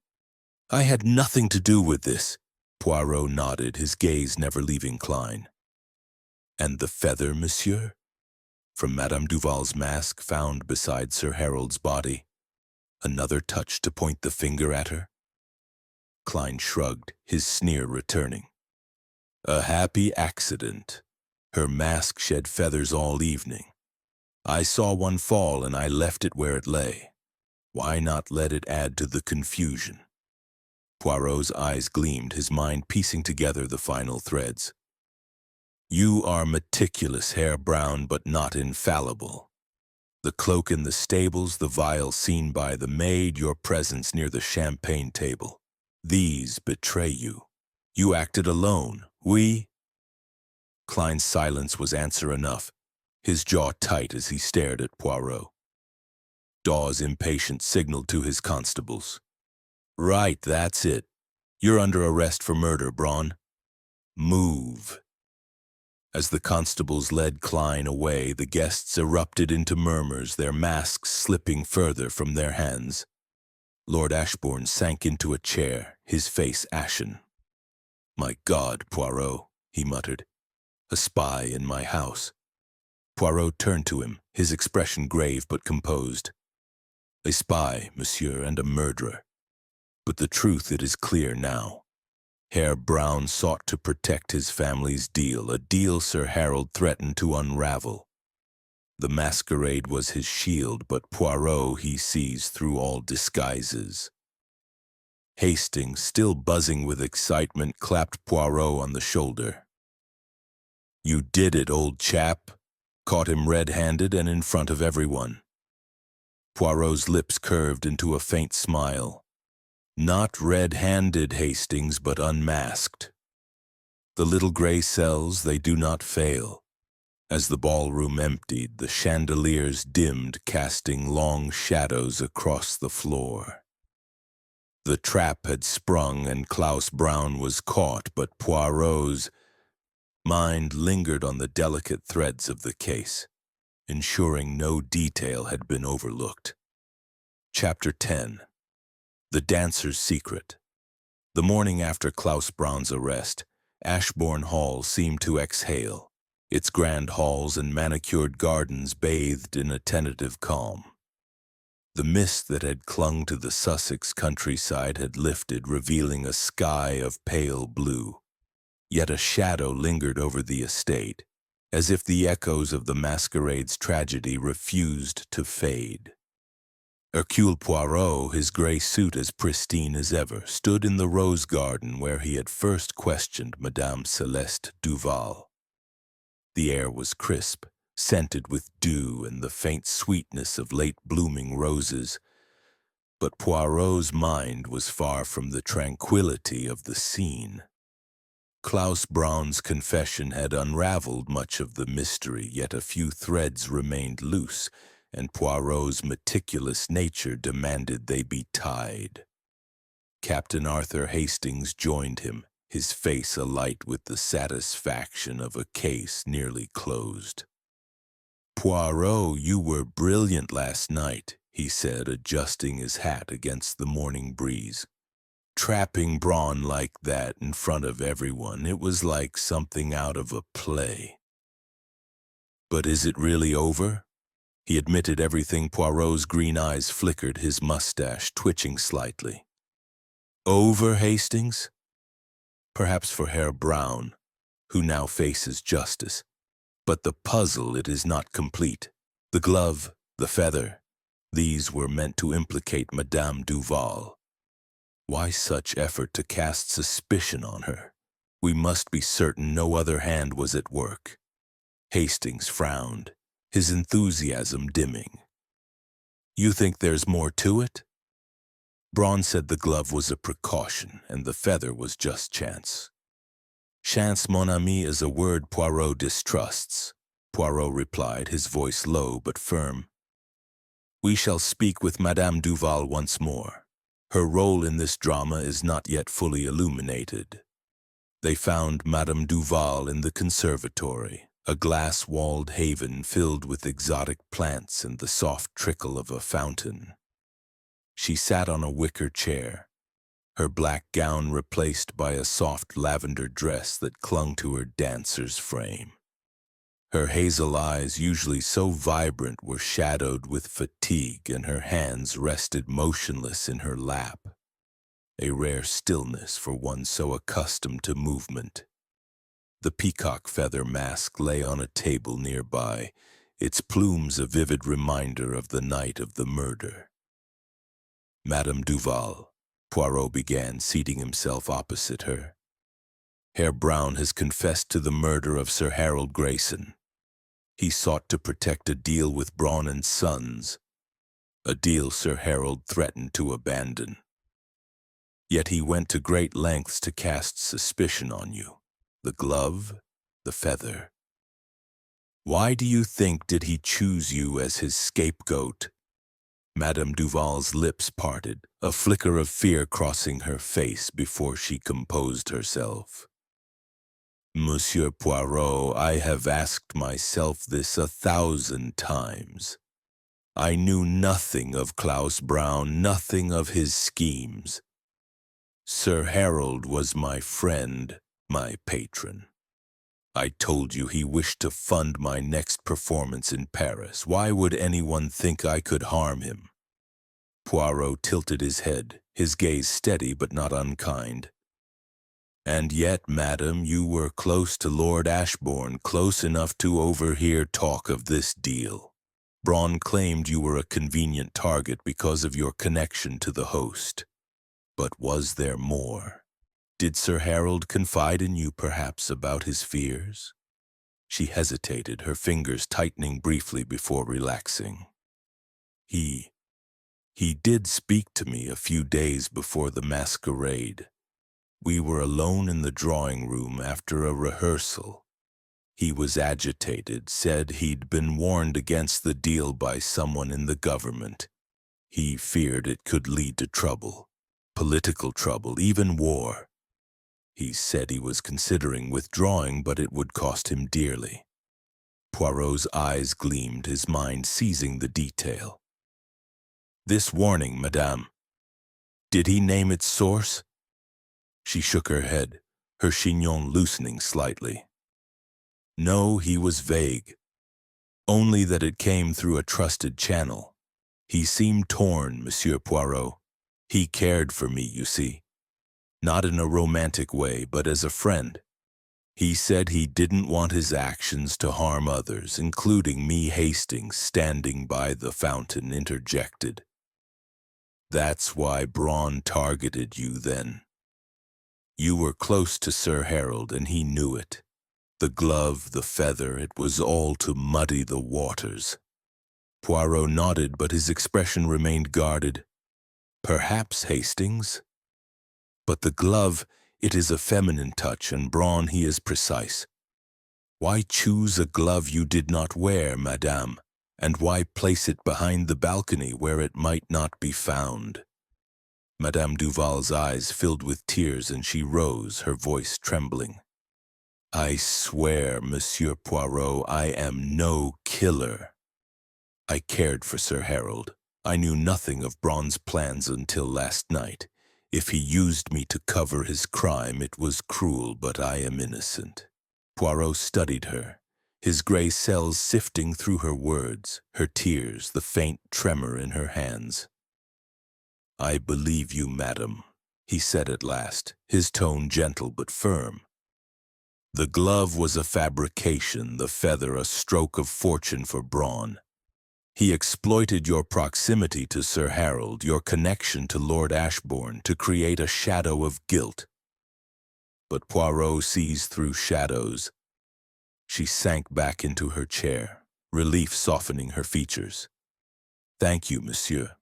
I had nothing to do with this. Poirot nodded, his gaze never leaving Klein. And the feather, monsieur? From Madame Duval's mask found beside Sir Harold's body. Another touch to point the finger at her? Klein shrugged, his sneer returning. A happy accident. Her mask shed feathers all evening. I saw one fall and I left it where it lay. Why not let it add to the confusion? Poirot's eyes gleamed, his mind piecing together the final threads. You are meticulous, Herr Braun, but not infallible. The cloak in the stables, the vial seen by the maid, your presence near the champagne table. These betray you. You acted alone. We? Klein's silence was answer enough, his jaw tight as he stared at Poirot. Dawes' impatient signaled to his constables. Right, that's it. You're under arrest for murder, Braun. Move. As the constables led Klein away, the guests erupted into murmurs, their masks slipping further from their hands. Lord Ashbourne sank into a chair, his face ashen. My God, Poirot, he muttered. A spy in my house. Poirot turned to him, his expression grave but composed. A spy, monsieur, and a murderer. But the truth, it is clear now. Herr Braun sought to protect his family's deal, a deal Sir Harold threatened to unravel. The masquerade was his shield, but Poirot he sees through all disguises. Hastings, still buzzing with excitement, clapped Poirot on the shoulder. You did it, old chap. Caught him red-handed and in front of everyone. Poirot's lips curved into a faint smile. Not red-handed, Hastings, but unmasked. The little gray cells, they do not fail. As the ballroom emptied, the chandeliers dimmed, casting long shadows across the floor. The trap had sprung and Klaus Braun was caught, but Poirot's mind lingered on the delicate threads of the case, ensuring no detail had been overlooked. Chapter 10. The Dancer's Secret. The morning after Klaus Braun's arrest, Ashbourne Hall seemed to exhale, its grand halls and manicured gardens bathed in a tentative calm. The mist that had clung to the Sussex countryside had lifted, revealing a sky of pale blue. Yet a shadow lingered over the estate, as if the echoes of the Masquerade's tragedy refused to fade. Hercule Poirot, his grey suit as pristine as ever, stood in the rose garden where he had first questioned Madame Céleste Duval. The air was crisp, scented with dew and the faint sweetness of late-blooming roses, but Poirot's mind was far from the tranquility of the scene. Klaus Braun's confession had unraveled much of the mystery, yet a few threads remained loose, and Poirot's meticulous nature demanded they be tied. Captain Arthur Hastings joined him, his face alight with the satisfaction of a case nearly closed. "Poirot, you were brilliant last night," he said, adjusting his hat against the morning breeze. "Trapping Braun like that in front of everyone, it was like something out of a play." "But is it really over?" He admitted everything. Poirot's green eyes flickered, his mustache twitching slightly. "Over, Hastings? Perhaps for Herr Braun, who now faces justice. But the puzzle, it is not complete. The glove, the feather, these were meant to implicate Madame Duval. Why such effort to cast suspicion on her? We must be certain no other hand was at work." Hastings frowned, his enthusiasm dimming. "You think there's more to it?" Braun said the glove was a precaution and the feather was just chance. "Chance, mon ami, is a word Poirot distrusts," Poirot replied, his voice low but firm. "We shall speak with Madame Duval once more. Her role in this drama is not yet fully illuminated." They found Madame Duval in the conservatory, a glass-walled haven filled with exotic plants and the soft trickle of a fountain. She sat on a wicker chair, her black gown replaced by a soft lavender dress that clung to her dancer's frame. Her hazel eyes, usually so vibrant, were shadowed with fatigue, and her hands rested motionless in her lap, a rare stillness for one so accustomed to movement. The peacock feather mask lay on a table nearby, its plumes a vivid reminder of the night of the murder. "Madame Duval," Poirot began, seating himself opposite her. "Herr Braun has confessed to the murder of Sir Harold Grayson. He sought to protect a deal with Braun and Sons, a deal Sir Harold threatened to abandon. Yet he went to great lengths to cast suspicion on you. The glove, the feather. Why do you think did he choose you as his scapegoat?" Madame Duval's lips parted, a flicker of fear crossing her face before she composed herself. "Monsieur Poirot, I have asked myself this 1,000 times. I knew nothing of Klaus Braun, nothing of his schemes. Sir Harold was my friend, my patron. I told you he wished to fund my next performance in Paris. Why would anyone think I could harm him?" Poirot tilted his head, his gaze steady but not unkind. "And yet, madam, you were close to Lord Ashbourne, close enough to overhear talk of this deal. Braun claimed you were a convenient target because of your connection to the host. But was there more? Did Sir Harold confide in you, perhaps, about his fears?" She hesitated, her fingers tightening briefly before relaxing. He did speak to me a few days before the masquerade. We were alone in the drawing room after a rehearsal. He was agitated, said he'd been warned against the deal by someone in the government. He feared it could lead to trouble, political trouble, even war. He said he was considering withdrawing, but it would cost him dearly. Poirot's eyes gleamed, his mind seizing the detail. This warning, madame. Did he name its source? She shook her head, her chignon loosening slightly. No, he was vague. Only that it came through a trusted channel. He seemed torn, Monsieur Poirot. He cared for me, you see. Not in a romantic way, but as a friend. He said he didn't want his actions to harm others, including me. Hastings, standing by the fountain, interjected. That's why Braun targeted you then. You were close to Sir Harold, and he knew it. The glove, the feather, it was all to muddy the waters. Poirot nodded, but his expression remained guarded. Perhaps, Hastings. But the glove, it is a feminine touch, and Braun, he is precise. Why choose a glove you did not wear, madame? And why place it behind the balcony where it might not be found? Madame Duval's eyes filled with tears, and she rose, her voice trembling. I swear, Monsieur Poirot, I am no killer. I cared for Sir Harold. I knew nothing of Braun's plans until last night. If he used me to cover his crime, it was cruel, but I am innocent. Poirot studied her, his gray cells sifting through her words, her tears, the faint tremor in her hands. I believe you, madam, he said at last, his tone gentle but firm. The glove was a fabrication, the feather a stroke of fortune for Braun. He exploited your proximity to Sir Harold, your connection to Lord Ashbourne, to create a shadow of guilt. But Poirot sees through shadows. She sank back into her chair, relief softening her features. Thank you, monsieur.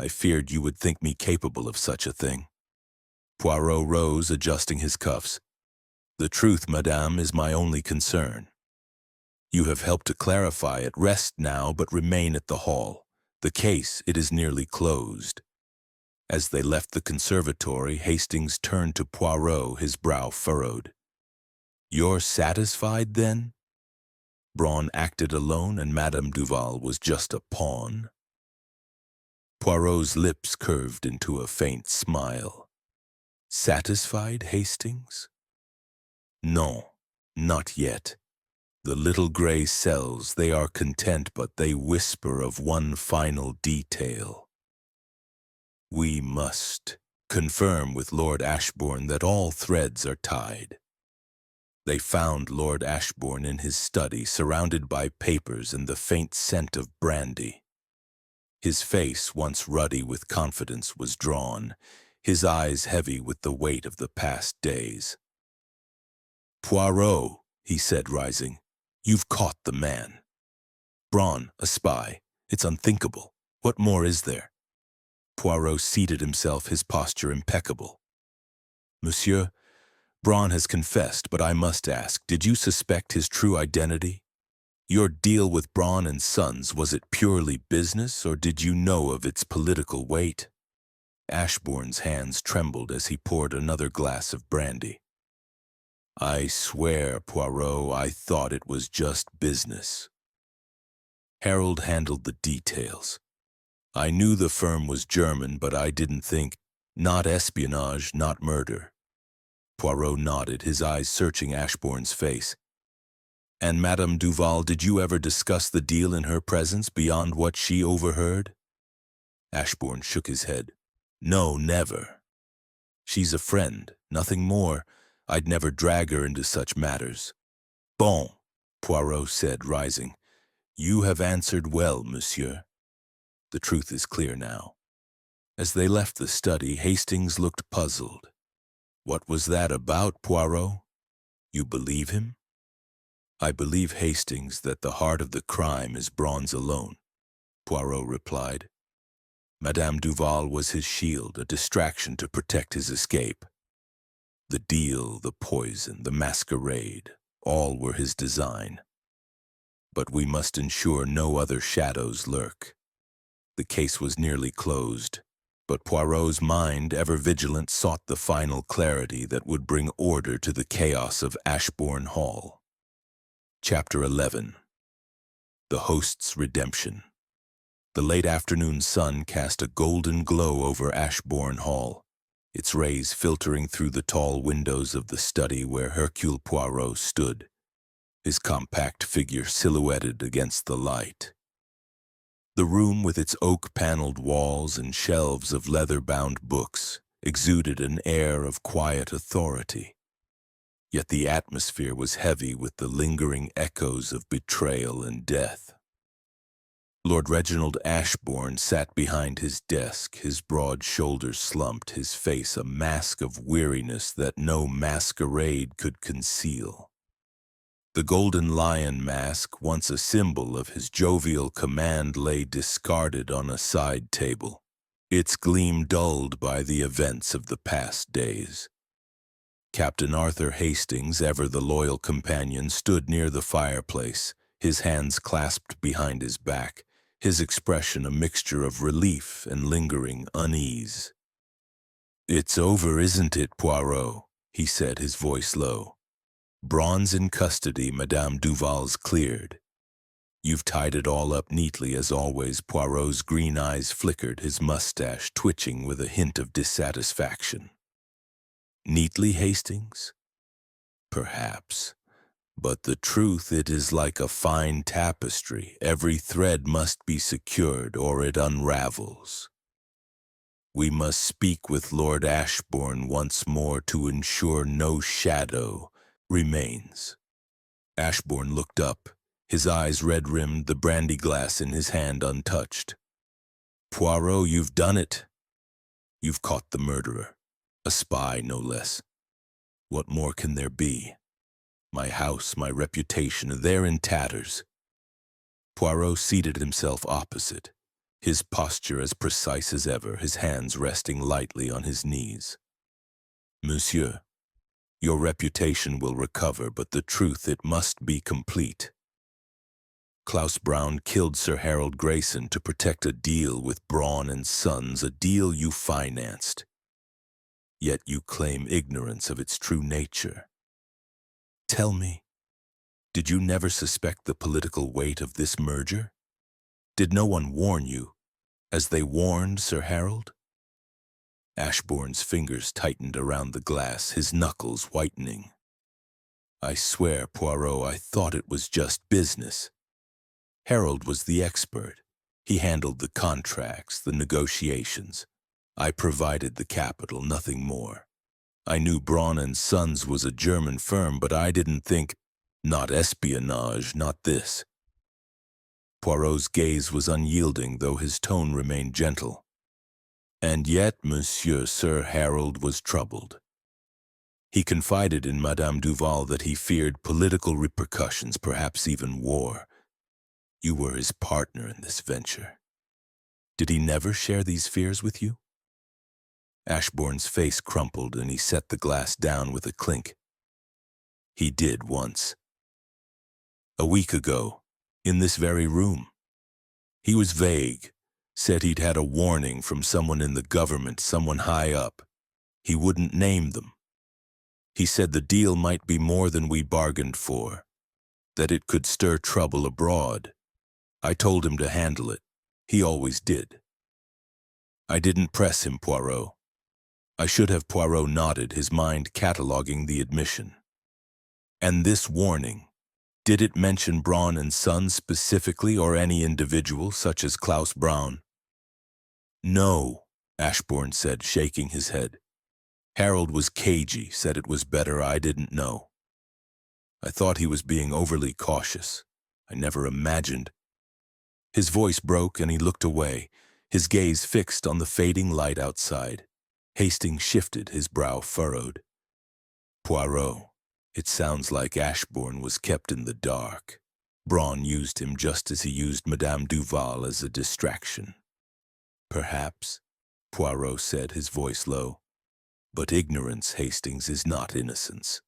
I feared you would think me capable of such a thing. Poirot rose, adjusting his cuffs. The truth, madame, is my only concern. You have helped to clarify it. Rest now, but remain at the hall. The case, it is nearly closed. As they left the conservatory, Hastings turned to Poirot, his brow furrowed. You're satisfied, then? Braun acted alone, and Madame Duval was just a pawn. Poirot's lips curved into a faint smile. Satisfied, Hastings? No, not yet. The little gray cells, they are content, but they whisper of one final detail. We must confirm with Lord Ashbourne that all threads are tied. They found Lord Ashbourne in his study, surrounded by papers and the faint scent of brandy. His face, once ruddy with confidence, was drawn, his eyes heavy with the weight of the past days. Poirot, he said, rising, you've caught the man. Braun, a spy. It's unthinkable. What more is there? Poirot seated himself, his posture impeccable. Monsieur, Braun has confessed, but I must ask, did you suspect his true identity? Your deal with Braun and Sons, was it purely business, or did you know of its political weight? Ashbourne's hands trembled as he poured another glass of brandy. I swear, Poirot, I thought it was just business. Harold handled the details. I knew the firm was German, but I didn't think, not espionage, not murder. Poirot nodded, his eyes searching Ashbourne's face. And Madame Duval, did you ever discuss the deal in her presence beyond what she overheard? Ashbourne shook his head. No, never. She's a friend, nothing more. I'd never drag her into such matters. Bon, Poirot said, rising. You have answered well, monsieur. The truth is clear now. As they left the study, Hastings looked puzzled. What was that about, Poirot? You believe him? I believe, Hastings, that the heart of the crime is Braun's alone, Poirot replied. Madame Duval was his shield, a distraction to protect his escape. The deal, the poison, the masquerade, all were his design. But we must ensure no other shadows lurk. The case was nearly closed, but Poirot's mind, ever vigilant, sought the final clarity that would bring order to the chaos of Ashbourne Hall. Chapter 11. The Host's Redemption. The late afternoon sun cast a golden glow over Ashbourne Hall, its rays filtering through the tall windows of the study where Hercule Poirot stood, his compact figure silhouetted against the light. The room, with its oak-paneled walls and shelves of leather-bound books, exuded an air of quiet authority. Yet the atmosphere was heavy with the lingering echoes of betrayal and death. Lord Reginald Ashbourne sat behind his desk, his broad shoulders slumped, his face a mask of weariness that no masquerade could conceal. The golden lion mask, once a symbol of his jovial command, lay discarded on a side table, its gleam dulled by the events of the past days. Captain Arthur Hastings, ever the loyal companion, stood near the fireplace, his hands clasped behind his back, his expression a mixture of relief and lingering unease. "It's over, isn't it, Poirot?" he said, his voice low. "Braun's in custody, Madame Duval's cleared. You've tied it all up neatly as always." Poirot's green eyes flickered, his mustache twitching with a hint of dissatisfaction. "Neatly, Hastings? Perhaps. But the truth, it is like a fine tapestry. Every thread must be secured or it unravels. We must speak with Lord Ashbourne once more to ensure no shadow remains." Ashbourne looked up, his eyes red-rimmed, the brandy glass in his hand untouched. "Poirot, you've done it. You've caught the murderer. A spy, no less. What more can there be? My house, my reputation, they're in tatters." Poirot seated himself opposite, his posture as precise as ever, his hands resting lightly on his knees. "Monsieur, your reputation will recover, but the truth, it must be complete. Klaus Braun killed Sir Harold Grayson to protect a deal with Braun and Sons, a deal you financed. Yet you claim ignorance of its true nature. Tell me, did you never suspect the political weight of this merger? Did no one warn you, as they warned Sir Harold?" Ashbourne's fingers tightened around the glass, his knuckles whitening. "I swear, Poirot, I thought it was just business. Harold was the expert. He handled the contracts, the negotiations. I provided the capital, nothing more. I knew Braun and Sons was a German firm, but I didn't think, not espionage, not this." Poirot's gaze was unyielding, though his tone remained gentle. "And yet, Monsieur, Sir Harold was troubled. He confided in Madame Duval that he feared political repercussions, perhaps even war. You were his partner in this venture. Did he never share these fears with you?" Ashbourne's face crumpled, and he set the glass down with a clink. "He did once. A week ago, in this very room. He was vague, said he'd had a warning from someone in the government, someone high up. He wouldn't name them. He said the deal might be more than we bargained for, that it could stir trouble abroad. I told him to handle it. He always did. I didn't press him, Poirot. I should have." Poirot nodded, his mind cataloging the admission. "And this warning, did it mention Braun and Sons specifically, or any individual, such as Klaus Braun?" "No," Ashbourne said, shaking his head. "Harold was cagey, said it was better I didn't know. I thought he was being overly cautious. I never imagined." His voice broke and he looked away, his gaze fixed on the fading light outside. Hastings shifted, his brow furrowed. "Poirot, it sounds like Ashbourne was kept in the dark. Braun used him just as he used Madame Duval as a distraction." "Perhaps," Poirot said, his voice low. "But ignorance, Hastings, is not innocence.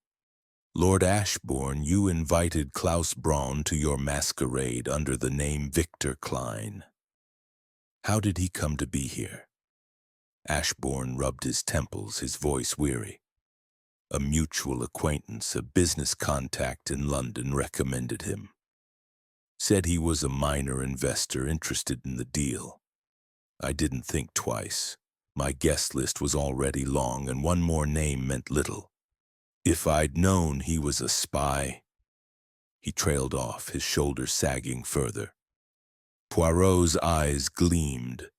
Lord Ashbourne, you invited Klaus Braun to your masquerade under the name Victor Klein. How did he come to be here?" Ashbourne rubbed his temples, his voice weary. "A mutual acquaintance, a business contact in London, recommended him." Said he was a minor investor interested in the deal. I didn't think twice. My guest list was already long, and one more name meant little. If I'd known he was a spy... He trailed off, his shoulders sagging further. Poirot's eyes gleamed,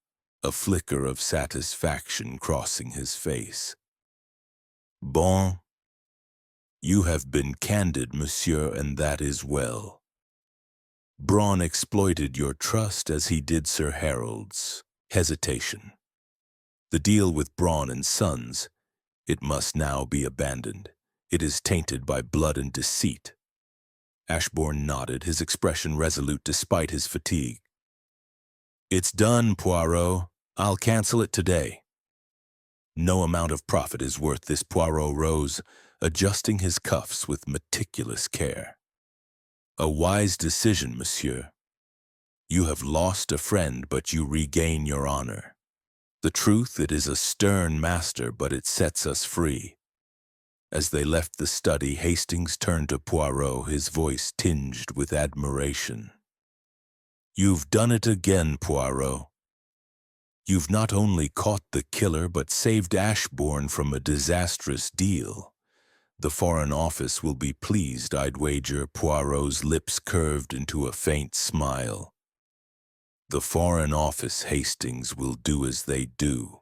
a flicker of satisfaction crossing his face. Bon, you have been candid, monsieur, and that is well. Braun exploited your trust as he did Sir Harold's. Hesitation. The deal with Braun and Sons, it must now be abandoned. It is tainted by blood and deceit. Ashbourne nodded, his expression resolute despite his fatigue. It's done, Poirot. I'll cancel it today. No amount of profit is worth this. Poirot rose, adjusting his cuffs with meticulous care. A wise decision, monsieur. You have lost a friend, but you regain your honor. The truth, it is a stern master, but it sets us free. As they left the study, Hastings turned to Poirot, his voice tinged with admiration. You've done it again, Poirot. You've not only caught the killer, but saved Ashbourne from a disastrous deal. The Foreign Office will be pleased, I'd wager. Poirot's lips curved into a faint smile. The Foreign Office, Hastings, will do as they do.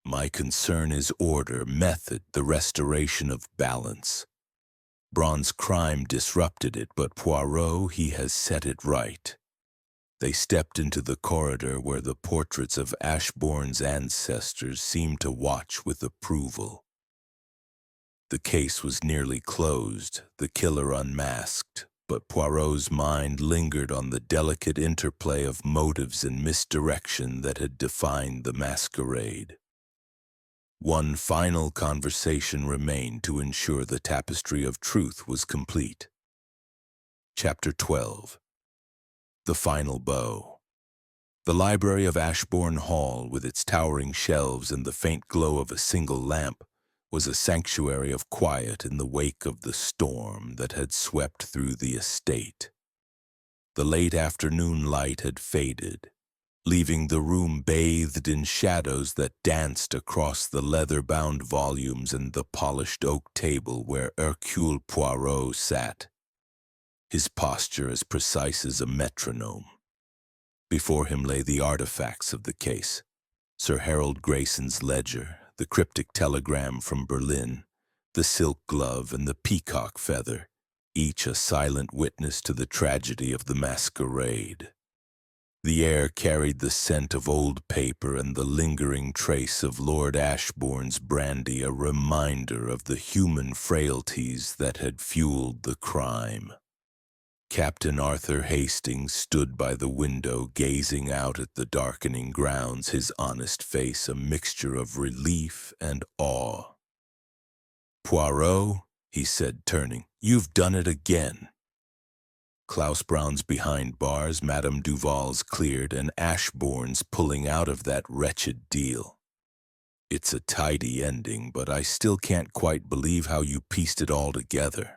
My concern is order, method, the restoration of balance. Braun's crime disrupted it, but Poirot, he has set it right. They stepped into the corridor where the portraits of Ashbourne's ancestors seemed to watch with approval. The case was nearly closed, the killer unmasked, but Poirot's mind lingered on the delicate interplay of motives and misdirection that had defined the Masquerade. One final conversation remained to ensure the tapestry of truth was complete. Chapter 12. The Final Bow. The library of Ashbourne Hall, with its towering shelves and the faint glow of a single lamp, was a sanctuary of quiet in the wake of the storm that had swept through the estate. The late afternoon light had faded, leaving the room bathed in shadows that danced across the leather-bound volumes and the polished oak table where Hercule Poirot sat, his posture as precise as a metronome. Before him lay the artifacts of the case: Sir Harold Grayson's ledger, the cryptic telegram from Berlin, the silk glove and the peacock feather, each a silent witness to the tragedy of the Masquerade. The air carried the scent of old paper and the lingering trace of Lord Ashbourne's brandy, a reminder of the human frailties that had fueled the crime. Captain Arthur Hastings stood by the window, gazing out at the darkening grounds, his honest face a mixture of relief and awe. "Poirot," he said, turning, "you've done it again." Klaus Brown's behind bars, Madame Duval's cleared, and Ashbourne's pulling out of that wretched deal. It's a tidy ending, but I still can't quite believe how you pieced it all together.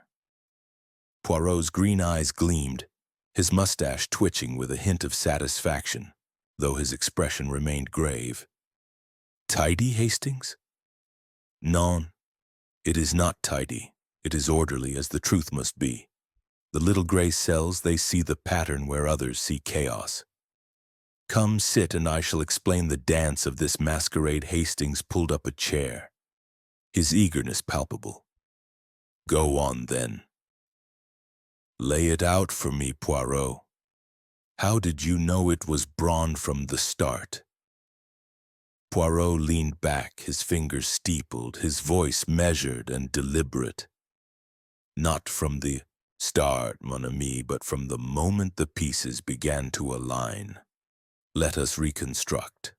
Poirot's green eyes gleamed, his mustache twitching with a hint of satisfaction, though his expression remained grave. Tidy, Hastings? Non, it is not tidy. It is orderly, as the truth must be. The little gray cells, they see the pattern where others see chaos. Come sit and I shall explain the dance of this masquerade. Hastings pulled up a chair, his eagerness palpable. Go on, then. Lay it out for me, Poirot. How did you know it was Braun from the start? Poirot leaned back, his fingers steepled, his voice measured and deliberate. Not from the start, mon ami, but from the moment the pieces began to align. Let us reconstruct.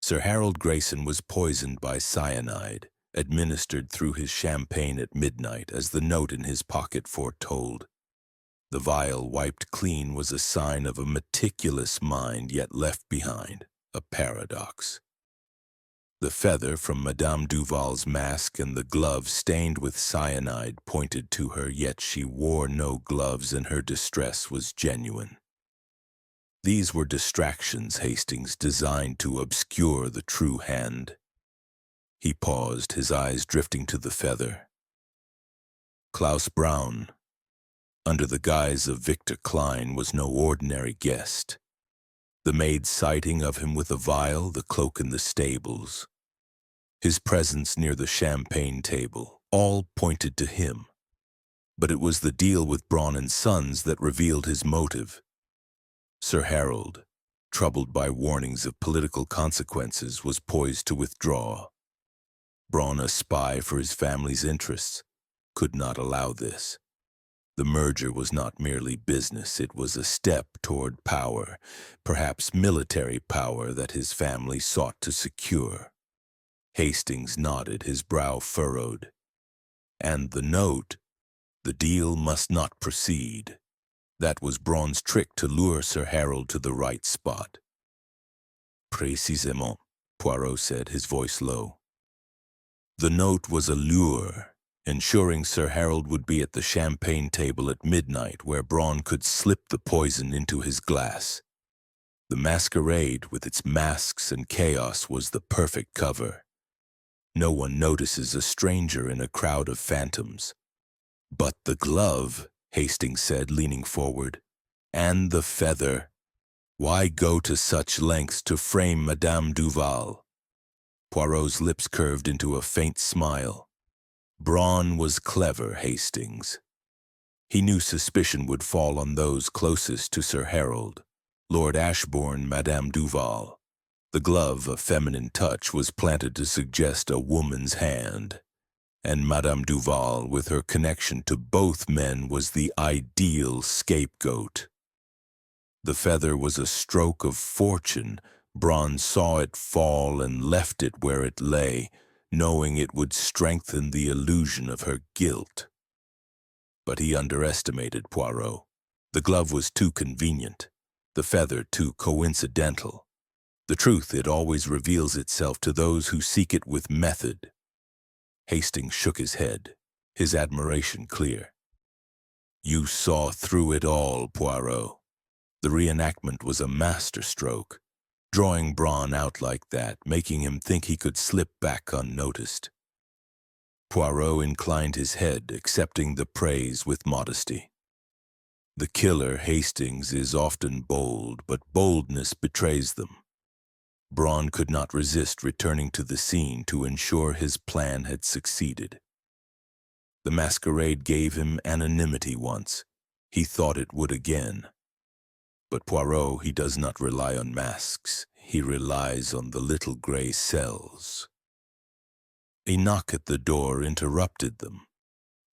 Sir Harold Grayson was poisoned by cyanide, administered through his champagne at midnight, as the note in his pocket foretold. The vial wiped clean was a sign of a meticulous mind, yet left behind, a paradox. The feather from Madame Duval's mask and the glove stained with cyanide pointed to her, yet she wore no gloves and her distress was genuine. These were distractions, Hastings, designed to obscure the true hand. He paused, his eyes drifting to the feather. Klaus Braun, under the guise of Victor Klein, was no ordinary guest. The maid's sighting of him with a vial, the cloak in the stables, his presence near the champagne table, all pointed to him. But it was the deal with Braun and Sons that revealed his motive. Sir Harold, troubled by warnings of political consequences, was poised to withdraw. Braun, a spy for his family's interests, could not allow this. The merger was not merely business, it was a step toward power, perhaps military power that his family sought to secure. Hastings nodded, his brow furrowed. And the note, the deal must not proceed. That was Braun's trick to lure Sir Harold to the right spot. Précisément, Poirot said, his voice low. The note was a lure, ensuring Sir Harold would be at the champagne table at midnight, where Braun could slip the poison into his glass. The masquerade, with its masks and chaos, was the perfect cover. No one notices a stranger in a crowd of phantoms. But the glove, Hastings said, leaning forward, and the feather. Why go to such lengths to frame Madame Duval? Poirot's lips curved into a faint smile. Braun was clever, Hastings. He knew suspicion would fall on those closest to Sir Harold, Lord Ashbourne, Madame Duval. The glove, a feminine touch, was planted to suggest a woman's hand. And Madame Duval, with her connection to both men, was the ideal scapegoat. The feather was a stroke of fortune. Braun saw it fall and left it where it lay, knowing it would strengthen the illusion of her guilt. But he underestimated Poirot. The glove was too convenient, the feather too coincidental. The truth, it always reveals itself to those who seek it with method. Hastings shook his head, his admiration clear. You saw through it all, Poirot. The reenactment was a masterstroke, drawing Braun out like that, making him think he could slip back unnoticed. Poirot inclined his head, accepting the praise with modesty. The killer, Hastings, is often bold, but boldness betrays them. Braun could not resist returning to the scene to ensure his plan had succeeded. The masquerade gave him anonymity once. He thought it would again. But Poirot, he does not rely on masks. He relies on the little gray cells. A knock at the door interrupted them.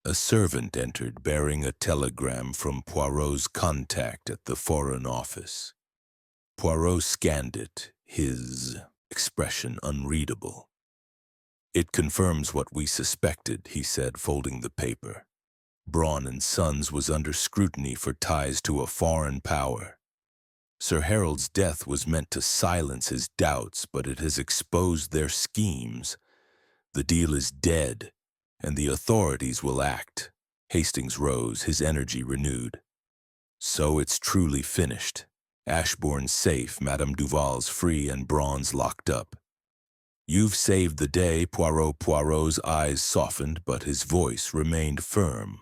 A servant entered bearing a telegram from Poirot's contact at the Foreign Office. Poirot scanned it, his expression unreadable. It confirms what we suspected, he said, folding the paper. Braun and Sons was under scrutiny for ties to a foreign power. Sir Harold's death was meant to silence his doubts, but it has exposed their schemes. The deal is dead, and the authorities will act. Hastings rose, his energy renewed. So it's truly finished. Ashbourne's safe, Madame Duval's free, and Braun's locked up. You've saved the day, Poirot. Poirot's eyes softened, but his voice remained firm.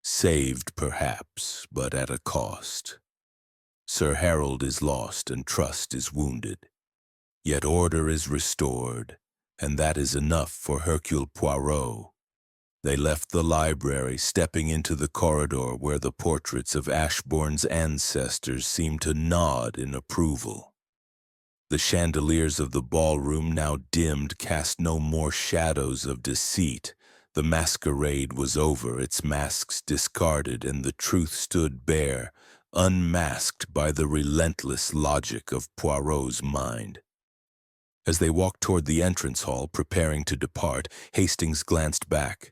Saved, perhaps, but at a cost. Sir Harold is lost and trust is wounded. Yet order is restored, and that is enough for Hercule Poirot. They left the library, stepping into the corridor where the portraits of Ashbourne's ancestors seemed to nod in approval. The chandeliers of the ballroom, now dimmed, cast no more shadows of deceit. The masquerade was over, its masks discarded, and the truth stood bare, unmasked by the relentless logic of Poirot's mind. As they walked toward the entrance hall, preparing to depart, Hastings glanced back.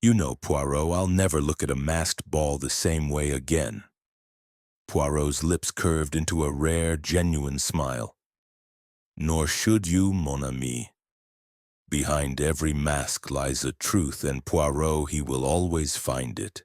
You know, Poirot, I'll never look at a masked ball the same way again. Poirot's lips curved into a rare, genuine smile. Nor should you, mon ami. Behind every mask lies a truth, and Poirot, he will always find it.